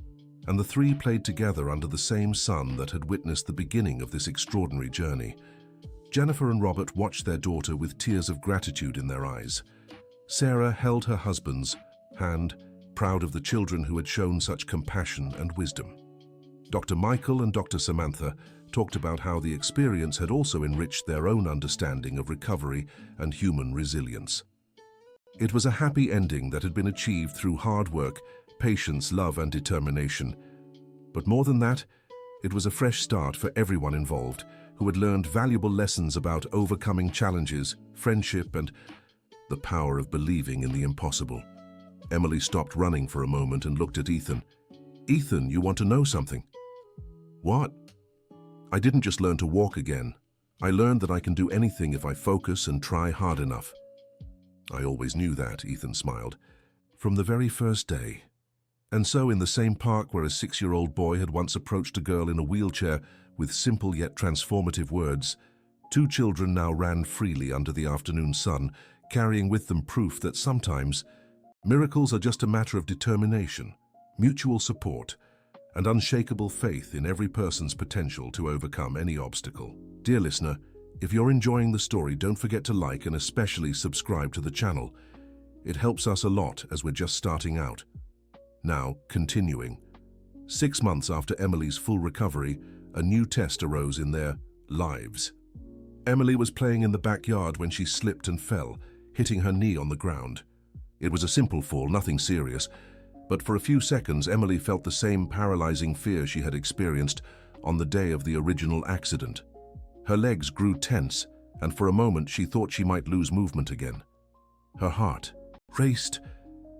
and the three played together under the same sun that had witnessed the beginning of this extraordinary journey. Jennifer and Robert watched their daughter with tears of gratitude in their eyes. Sarah held her husband's hand, proud of the children who had shown such compassion and wisdom. Dr. Michael and Dr. Samantha talked about how the experience had also enriched their own understanding of recovery and human resilience. It was a happy ending that had been achieved through hard work, patience, love, and determination. But more than that, it was a fresh start for everyone involved, who had learned valuable lessons about overcoming challenges, friendship, and the power of believing in the impossible. Emily stopped running for a moment and looked at Ethan. "Ethan, you want to know something?" "What?" "I didn't just learn to walk again. I learned that I can do anything if I focus and try hard enough." "I always knew that," Ethan smiled. "From the very first day." And so, in the same park where a 6-year-old boy had once approached a girl in a wheelchair with simple yet transformative words, 2 children now ran freely under the afternoon sun, carrying with them proof that sometimes miracles are just a matter of determination, mutual support, and unshakable faith in every person's potential to overcome any obstacle. Dear listener, if you're enjoying the story, don't forget to like and especially subscribe to the channel. It helps us a lot as we're just starting out. Now, continuing. 6 months after Emily's full recovery, a new test arose in their lives. Emily was playing in the backyard when she slipped and fell, hitting her knee on the ground. It was a simple fall, nothing serious, but for a few seconds Emily felt the same paralyzing fear she had experienced on the day of the original accident. Her legs grew tense, and for a moment she thought she might lose movement again. Her heart raced,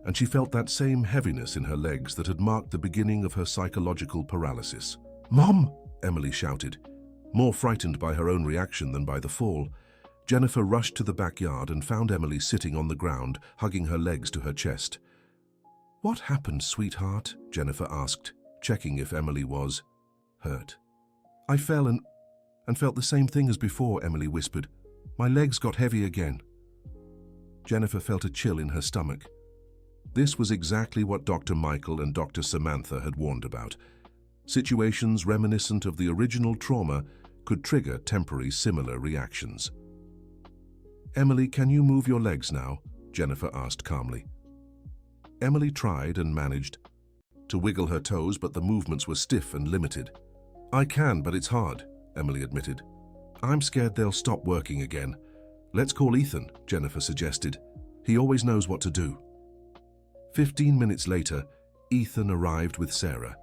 and she felt that same heaviness in her legs that had marked the beginning of her psychological paralysis. "Mom!" Emily shouted. More frightened by her own reaction than by the fall, Jennifer rushed to the backyard and found Emily sitting on the ground, hugging her legs to her chest. "What happened, sweetheart?" Jennifer asked, checking if Emily was hurt. "I fell and felt the same thing as before," Emily whispered. "My legs got heavy again." Jennifer felt a chill in her stomach. This was exactly what Dr. Michael and Dr. Samantha had warned about. Situations reminiscent of the original trauma could trigger temporary similar reactions. "Emily, can you move your legs now?" Jennifer asked calmly. Emily tried and managed to wiggle her toes, but the movements were stiff and limited. "I can, but it's hard," Emily admitted. "I'm scared they'll stop working again." "Let's call Ethan," Jennifer suggested. "He always knows what to do." 15 minutes later, Ethan arrived with Sarah.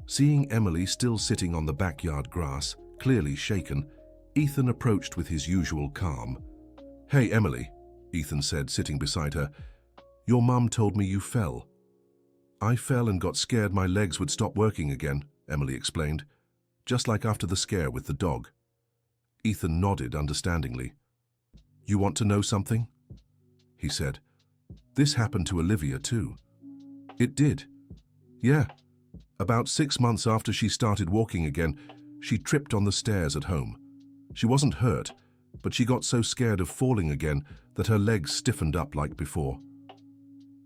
Seeing Emily still sitting on the backyard grass, clearly shaken, Ethan approached with his usual calm. "Hey, Emily," Ethan said, sitting beside her. "Your mum told me you fell." "I fell and got scared my legs would stop working again," Emily explained, "just like after the scare with the dog." Ethan nodded understandingly. "You want to know something?" he said. "This happened to Olivia too." "It did?" "Yeah. About 6 months after she started walking again, she tripped on the stairs at home. She wasn't hurt, but she got so scared of falling again that her legs stiffened up like before."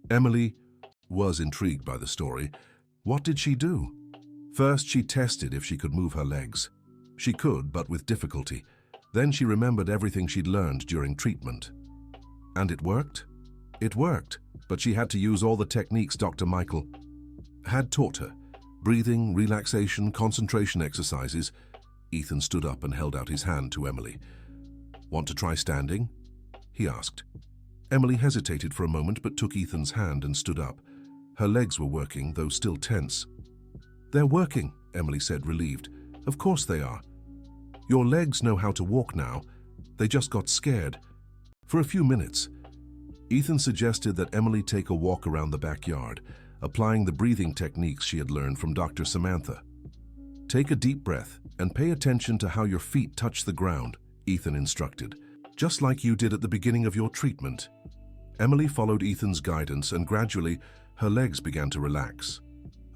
Emily was intrigued by the story. What did she do? First, she tested if she could move her legs. She could, but with difficulty. Then she remembered everything she'd learned during treatment. And it worked? It worked, but she had to use all the techniques Dr. Michael had taught her. Breathing, relaxation, concentration exercises. Ethan stood up and held out his hand to Emily. "Want to try standing?" he asked. Emily hesitated for a moment but took Ethan's hand and stood up. Her legs were working, though still tense. "They're working," Emily said, relieved. "Of course they are. Your legs know how to walk now. They just got scared." For a few minutes, Ethan suggested that Emily take a walk around the backyard, applying the breathing techniques she had learned from Dr. Samantha. "Take a deep breath and pay attention to how your feet touch the ground," Ethan instructed, "just like you did at the beginning of your treatment." Emily followed Ethan's guidance, and gradually her legs began to relax.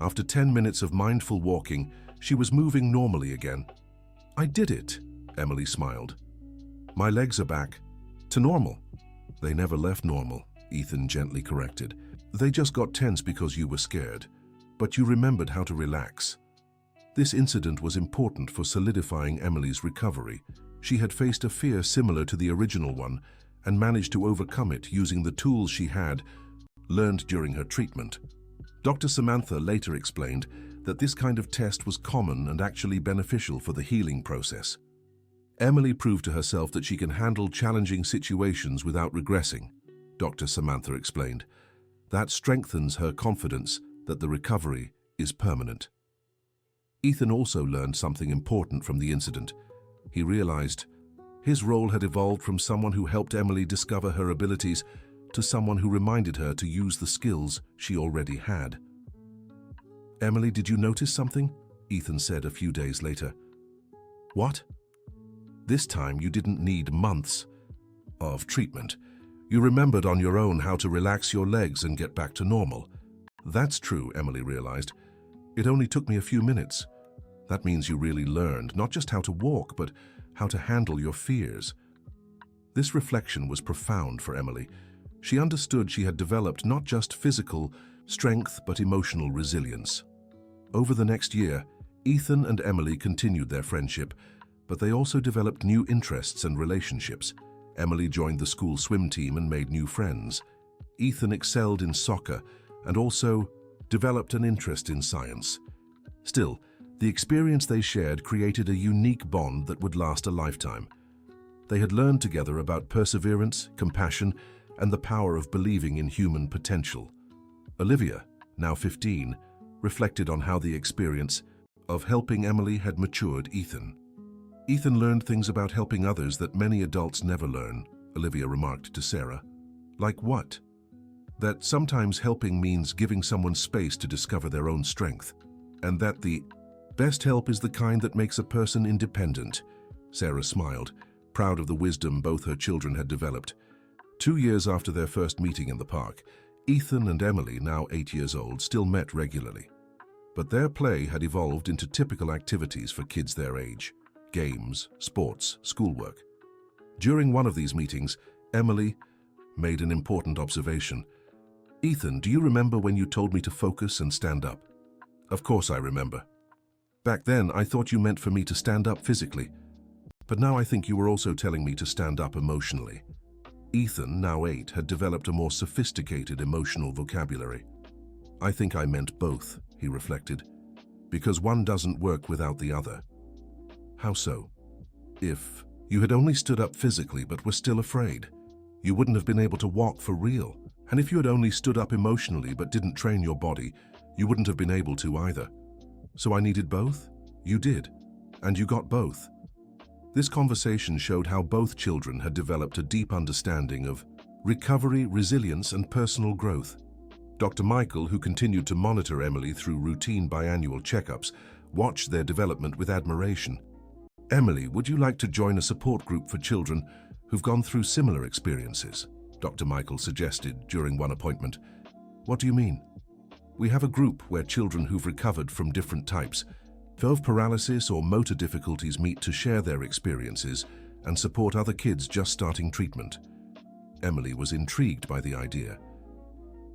After 10 minutes of mindful walking, she was moving normally again. "I did it," Emily smiled. "My legs are back to normal." "They never left normal," Ethan gently corrected. "They just got tense because you were scared. But you remembered how to relax." This incident was important for solidifying Emily's recovery. She had faced a fear similar to the original one and managed to overcome it using the tools she had, learned during her treatment. Dr. Samantha later explained that this kind of test was common and actually beneficial for the healing process. Emily proved to herself that she can handle challenging situations without regressing, Dr. Samantha explained. That strengthens her confidence that the recovery is permanent. Ethan also learned something important from the incident. He realized his role had evolved from someone who helped Emily discover her abilities to someone who reminded her to use the skills she already had. "Emily, did you notice something?" Ethan said a few days later. "What?" "This time you didn't need months of treatment. You remembered on your own how to relax your legs and get back to normal." "That's true," Emily realized. "It only took me a few minutes." "That means you really learned not just how to walk, but how to handle your fears." This reflection was profound for Emily. She understood she had developed not just physical strength, but emotional resilience. Over the next year, Ethan and Emily continued their friendship, but they also developed new interests and relationships. Emily joined the school swim team and made new friends. Ethan excelled in soccer and also developed an interest in science. Still, the experience they shared created a unique bond that would last a lifetime. They had learned together about perseverance, compassion, and the power of believing in human potential. Olivia, now 15, reflected on how the experience of helping Emily had matured Ethan. "Ethan learned things about helping others that many adults never learn," Olivia remarked to Sarah. "Like what?" "That sometimes helping means giving someone space to discover their own strength, and that the best help is the kind that makes a person independent." Sarah smiled, proud of the wisdom both her children had developed. 2 years after their first meeting in the park, Ethan and Emily, now 8 years old, still met regularly. But their play had evolved into typical activities for kids their age: games, sports, schoolwork. During one of these meetings, Emily made an important observation. "Ethan, do you remember when you told me to focus and stand up?" "Of course I remember. Back then, I thought you meant for me to stand up physically. But now I think you were also telling me to stand up emotionally." Ethan, now 8, had developed a more sophisticated emotional vocabulary. "I think I meant both," he reflected, "because one doesn't work without the other." "How so?" "If you had only stood up physically but were still afraid, you wouldn't have been able to walk for real. And if you had only stood up emotionally but didn't train your body, you wouldn't have been able to either. So I needed both? You did. And you got both." This conversation showed how both children had developed a deep understanding of recovery, resilience, and personal growth. Dr. Michael, who continued to monitor Emily through routine biannual checkups, watched their development with admiration. "Emily, would you like to join a support group for children who've gone through similar experiences?" Dr. Michael suggested during one appointment. "What do you mean?" "We have a group where children who've recovered from different types of paralysis or motor difficulties meet to share their experiences and support other kids just starting treatment." Emily was intrigued by the idea.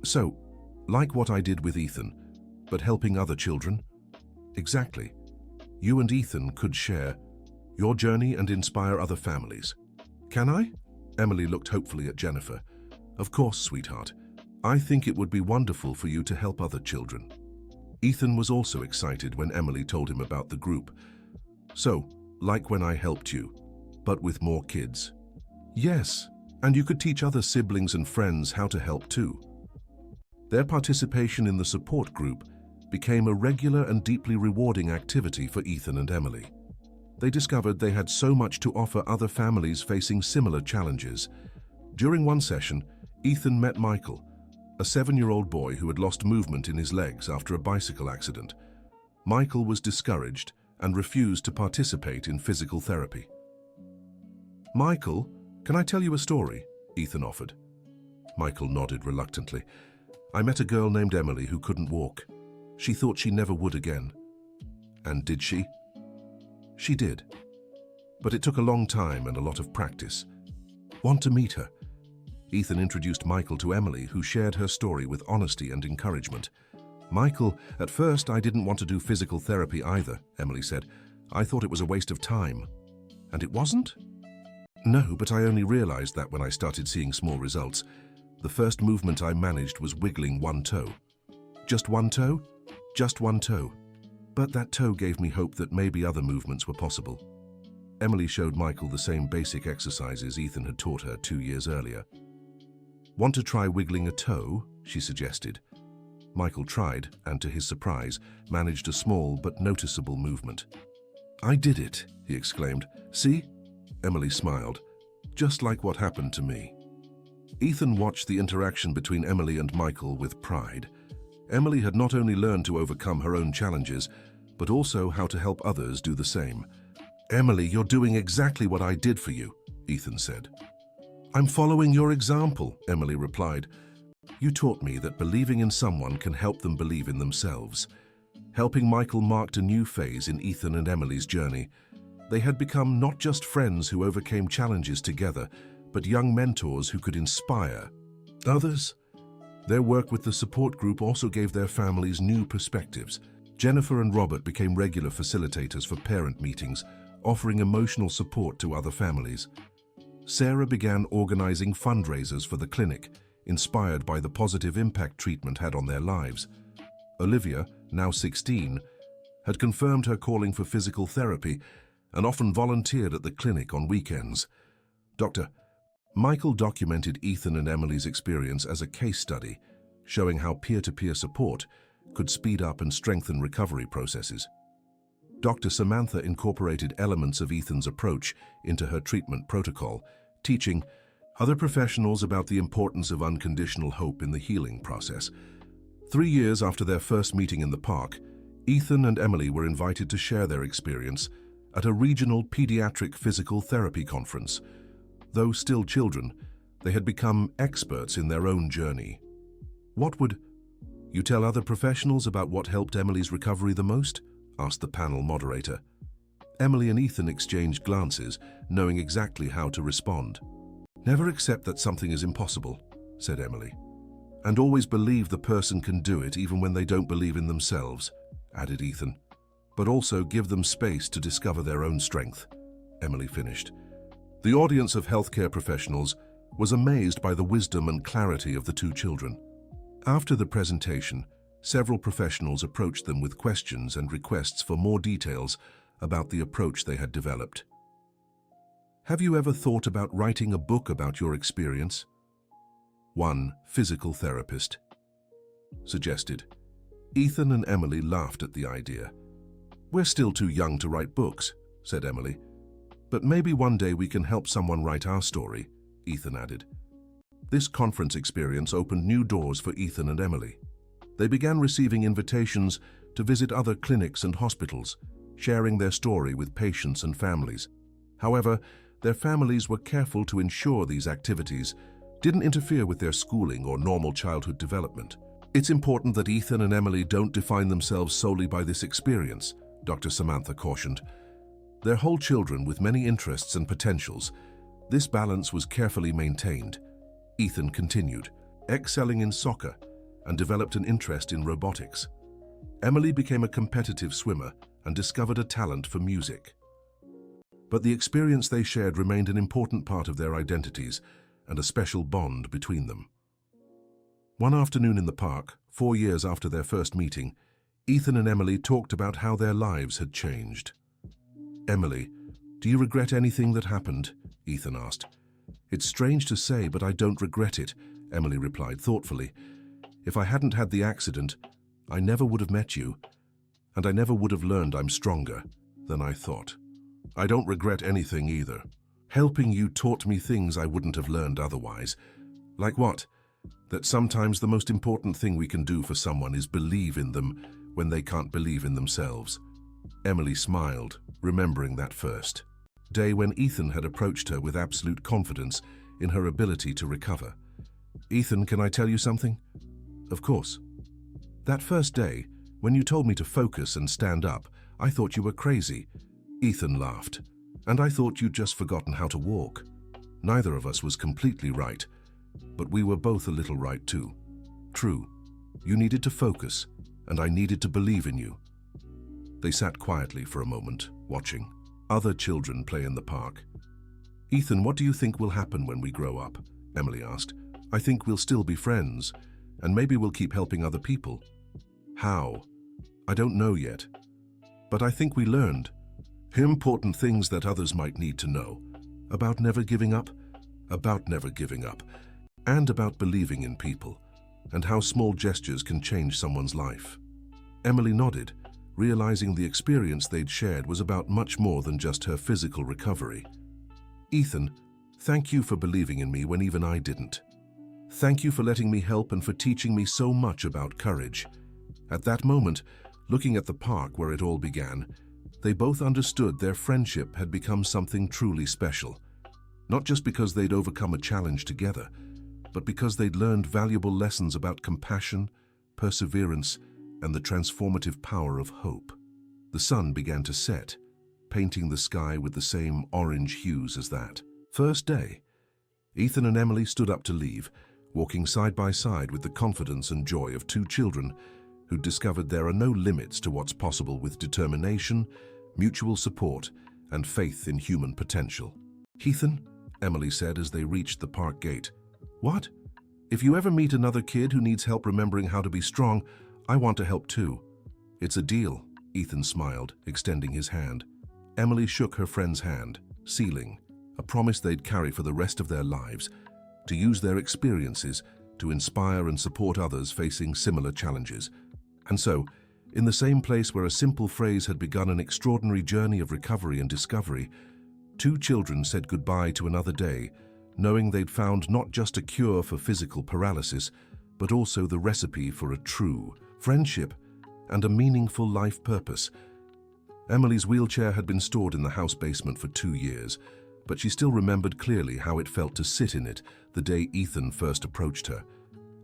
"So, like what I did with Ethan, but helping other children?" "Exactly. You and Ethan could share your journey and inspire other families." "Can I?" Emily looked hopefully at Jennifer. "Of course, sweetheart. I think it would be wonderful for you to help other children." Ethan was also excited when Emily told him about the group. "So, like when I helped you, but with more kids?" "Yes, and you could teach other siblings and friends how to help too." Their participation in the support group became a regular and deeply rewarding activity for Ethan and Emily. They discovered they had so much to offer other families facing similar challenges. During one session, Ethan met Michael, a 7-year-old boy who had lost movement in his legs after a bicycle accident. Michael was discouraged and refused to participate in physical therapy. "Michael, can I tell you a story?" Ethan offered. Michael nodded reluctantly. "I met a girl named Emily who couldn't walk. She thought she never would again." "And did she?" "She did. But it took a long time and a lot of practice." "Want to meet her?" Ethan introduced Michael to Emily, who shared her story with honesty and encouragement. "Michael, at first I didn't want to do physical therapy either," Emily said. "I thought it was a waste of time." "And it wasn't?" "No, but I only realized that when I started seeing small results. The first movement I managed was wiggling one toe. Just one toe? Just one toe. But that toe gave me hope that maybe other movements were possible. Emily showed Michael the same basic exercises Ethan had taught her 2 years earlier. "Want to try wiggling a toe?" she suggested. Michael tried, and to his surprise, managed a small but noticeable movement. "I did it," he exclaimed. "See?" Emily smiled. "Just like what happened to me." Ethan watched the interaction between Emily and Michael with pride. Emily had not only learned to overcome her own challenges, but also how to help others do the same. "Emily, you're doing exactly what I did for you," Ethan said. "I'm following your example," Emily replied. "You taught me that believing in someone can help them believe in themselves." Helping Michael marked a new phase in Ethan and Emily's journey. They had become not just friends who overcame challenges together, but young mentors who could inspire others. Their work with the support group also gave their families new perspectives. Jennifer and Robert became regular facilitators for parent meetings, offering emotional support to other families. Sarah began organizing fundraisers for the clinic, inspired by the positive impact treatment had on their lives. Olivia, now 16, had confirmed her calling for physical therapy and often volunteered at the clinic on weekends. Michael documented Ethan and Emily's experience as a case study, showing how peer-to-peer support could speed up and strengthen recovery processes. Dr. Samantha incorporated elements of Ethan's approach into her treatment protocol, teaching other professionals about the importance of unconditional hope in the healing process. 3 years after their first meeting in the park, Ethan and Emily were invited to share their experience at a regional pediatric physical therapy conference. Though still children, they had become experts in their own journey. "What would you tell other professionals about what helped Emily's recovery the most?" asked the panel moderator. Emily and Ethan exchanged glances, knowing exactly how to respond. "Never accept that something is impossible," said Emily. "And always believe the person can do it even when they don't believe in themselves," added Ethan. "But also give them space to discover their own strength," Emily finished. The audience of healthcare professionals was amazed by the wisdom and clarity of the two children. After the presentation, several professionals approached them with questions and requests for more details about the approach they had developed. "Have you ever thought about writing a book about your experience?" One physical therapist suggested. Ethan and Emily laughed at the idea. "We're still too young to write books," said Emily. "But maybe one day we can help someone write our story," Ethan added. This conference experience opened new doors for Ethan and Emily. They began receiving invitations to visit other clinics and hospitals, sharing their story with patients and families. However, their families were careful to ensure these activities didn't interfere with their schooling or normal childhood development. "It's important that Ethan and Emily don't define themselves solely by this experience," Dr. Samantha cautioned. "They're whole children with many interests and potentials. This balance was carefully maintained." Ethan continued, excelling in soccer and developed an interest in robotics. Emily became a competitive swimmer and discovered a talent for music. But the experience they shared remained an important part of their identities and a special bond between them. One afternoon in the park, 4 years after their first meeting, Ethan and Emily talked about how their lives had changed. "Emily, do you regret anything that happened?" Ethan asked. "It's strange to say, but I don't regret it," Emily replied thoughtfully. "If I hadn't had the accident, I never would have met you, and I never would have learned I'm stronger than I thought. I don't regret anything either. Helping you taught me things I wouldn't have learned otherwise." "Like what?" "That sometimes the most important thing we can do for someone is believe in them when they can't believe in themselves." Emily smiled, remembering that first day when Ethan had approached her with absolute confidence in her ability to recover. "Ethan, can I tell you something?" "Of course." "That first day, when you told me to focus and stand up, I thought you were crazy." Ethan laughed. "And I thought you'd just forgotten how to walk." Neither of us was completely right, but we were both a little right too. "True. You needed to focus, and I needed to believe in you." They sat quietly for a moment, watching other children play in the park. "Ethan, what do you think will happen when we grow up?" Emily asked. I think we'll still be friends, and maybe we'll keep helping other people. How? I don't know yet. But I think we learned important things that others might need to know. About never giving up, and about believing in people, and how small gestures can change someone's life. Emily nodded, realizing the experience they'd shared was about much more than just her physical recovery. Ethan, thank you for believing in me when even I didn't. Thank you for letting me help and for teaching me so much about courage. At that moment, looking at the park where it all began, they both understood their friendship had become something truly special. Not just because they'd overcome a challenge together, but because they'd learned valuable lessons about compassion, perseverance, and the transformative power of hope. The sun began to set, painting the sky with the same orange hues as that first day. Ethan and Emily stood up to leave, walking side by side with the confidence and joy of two children who'd discovered there are no limits to what's possible with determination, mutual support, and faith in human potential. Ethan, Emily said as they reached the park gate. What? If you ever meet another kid who needs help remembering how to be strong, I want to help too. It's a deal, Ethan smiled, extending his hand. Emily shook her friend's hand, sealing a promise they'd carry for the rest of their lives, to use their experiences to inspire and support others facing similar challenges. And so, in the same place where a simple phrase had begun an extraordinary journey of recovery and discovery, two children said goodbye to another day, knowing they'd found not just a cure for physical paralysis, but also the recipe for a true friendship and a meaningful life purpose. Emily's wheelchair had been stored in the house basement for 2 years, but she still remembered clearly how it felt to sit in it the day Ethan first approached her.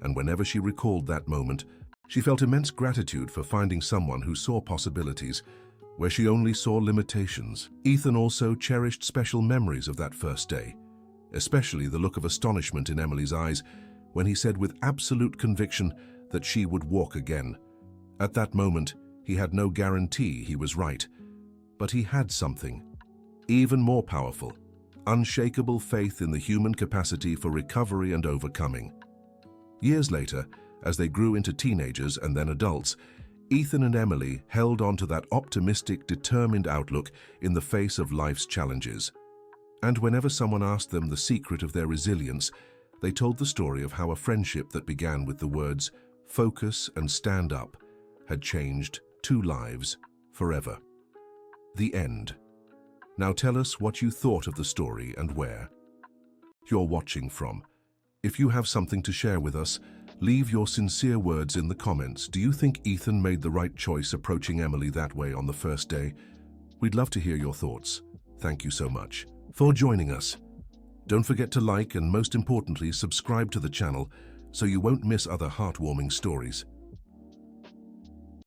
And whenever she recalled that moment, she felt immense gratitude for finding someone who saw possibilities where she only saw limitations. Ethan also cherished special memories of that first day, especially the look of astonishment in Emily's eyes when he said with absolute conviction that she would walk again. At that moment, he had no guarantee he was right, but he had something even more powerful: unshakable faith in the human capacity for recovery and overcoming. Years later, as they grew into teenagers and then adults, Ethan and Emily held on to that optimistic, determined outlook in the face of life's challenges. And whenever someone asked them the secret of their resilience, they told the story of how a friendship that began with the words "focus" and "stand up" had changed two lives forever. The end. Now tell us what you thought of the story and where you're watching from. If you have something to share with us, leave your sincere words in the comments. Do you think Ethan made the right choice approaching Emily that way on the first day? We'd love to hear your thoughts. Thank you so much for joining us. Don't forget to like and, most importantly, subscribe to the channel so you won't miss other heartwarming stories.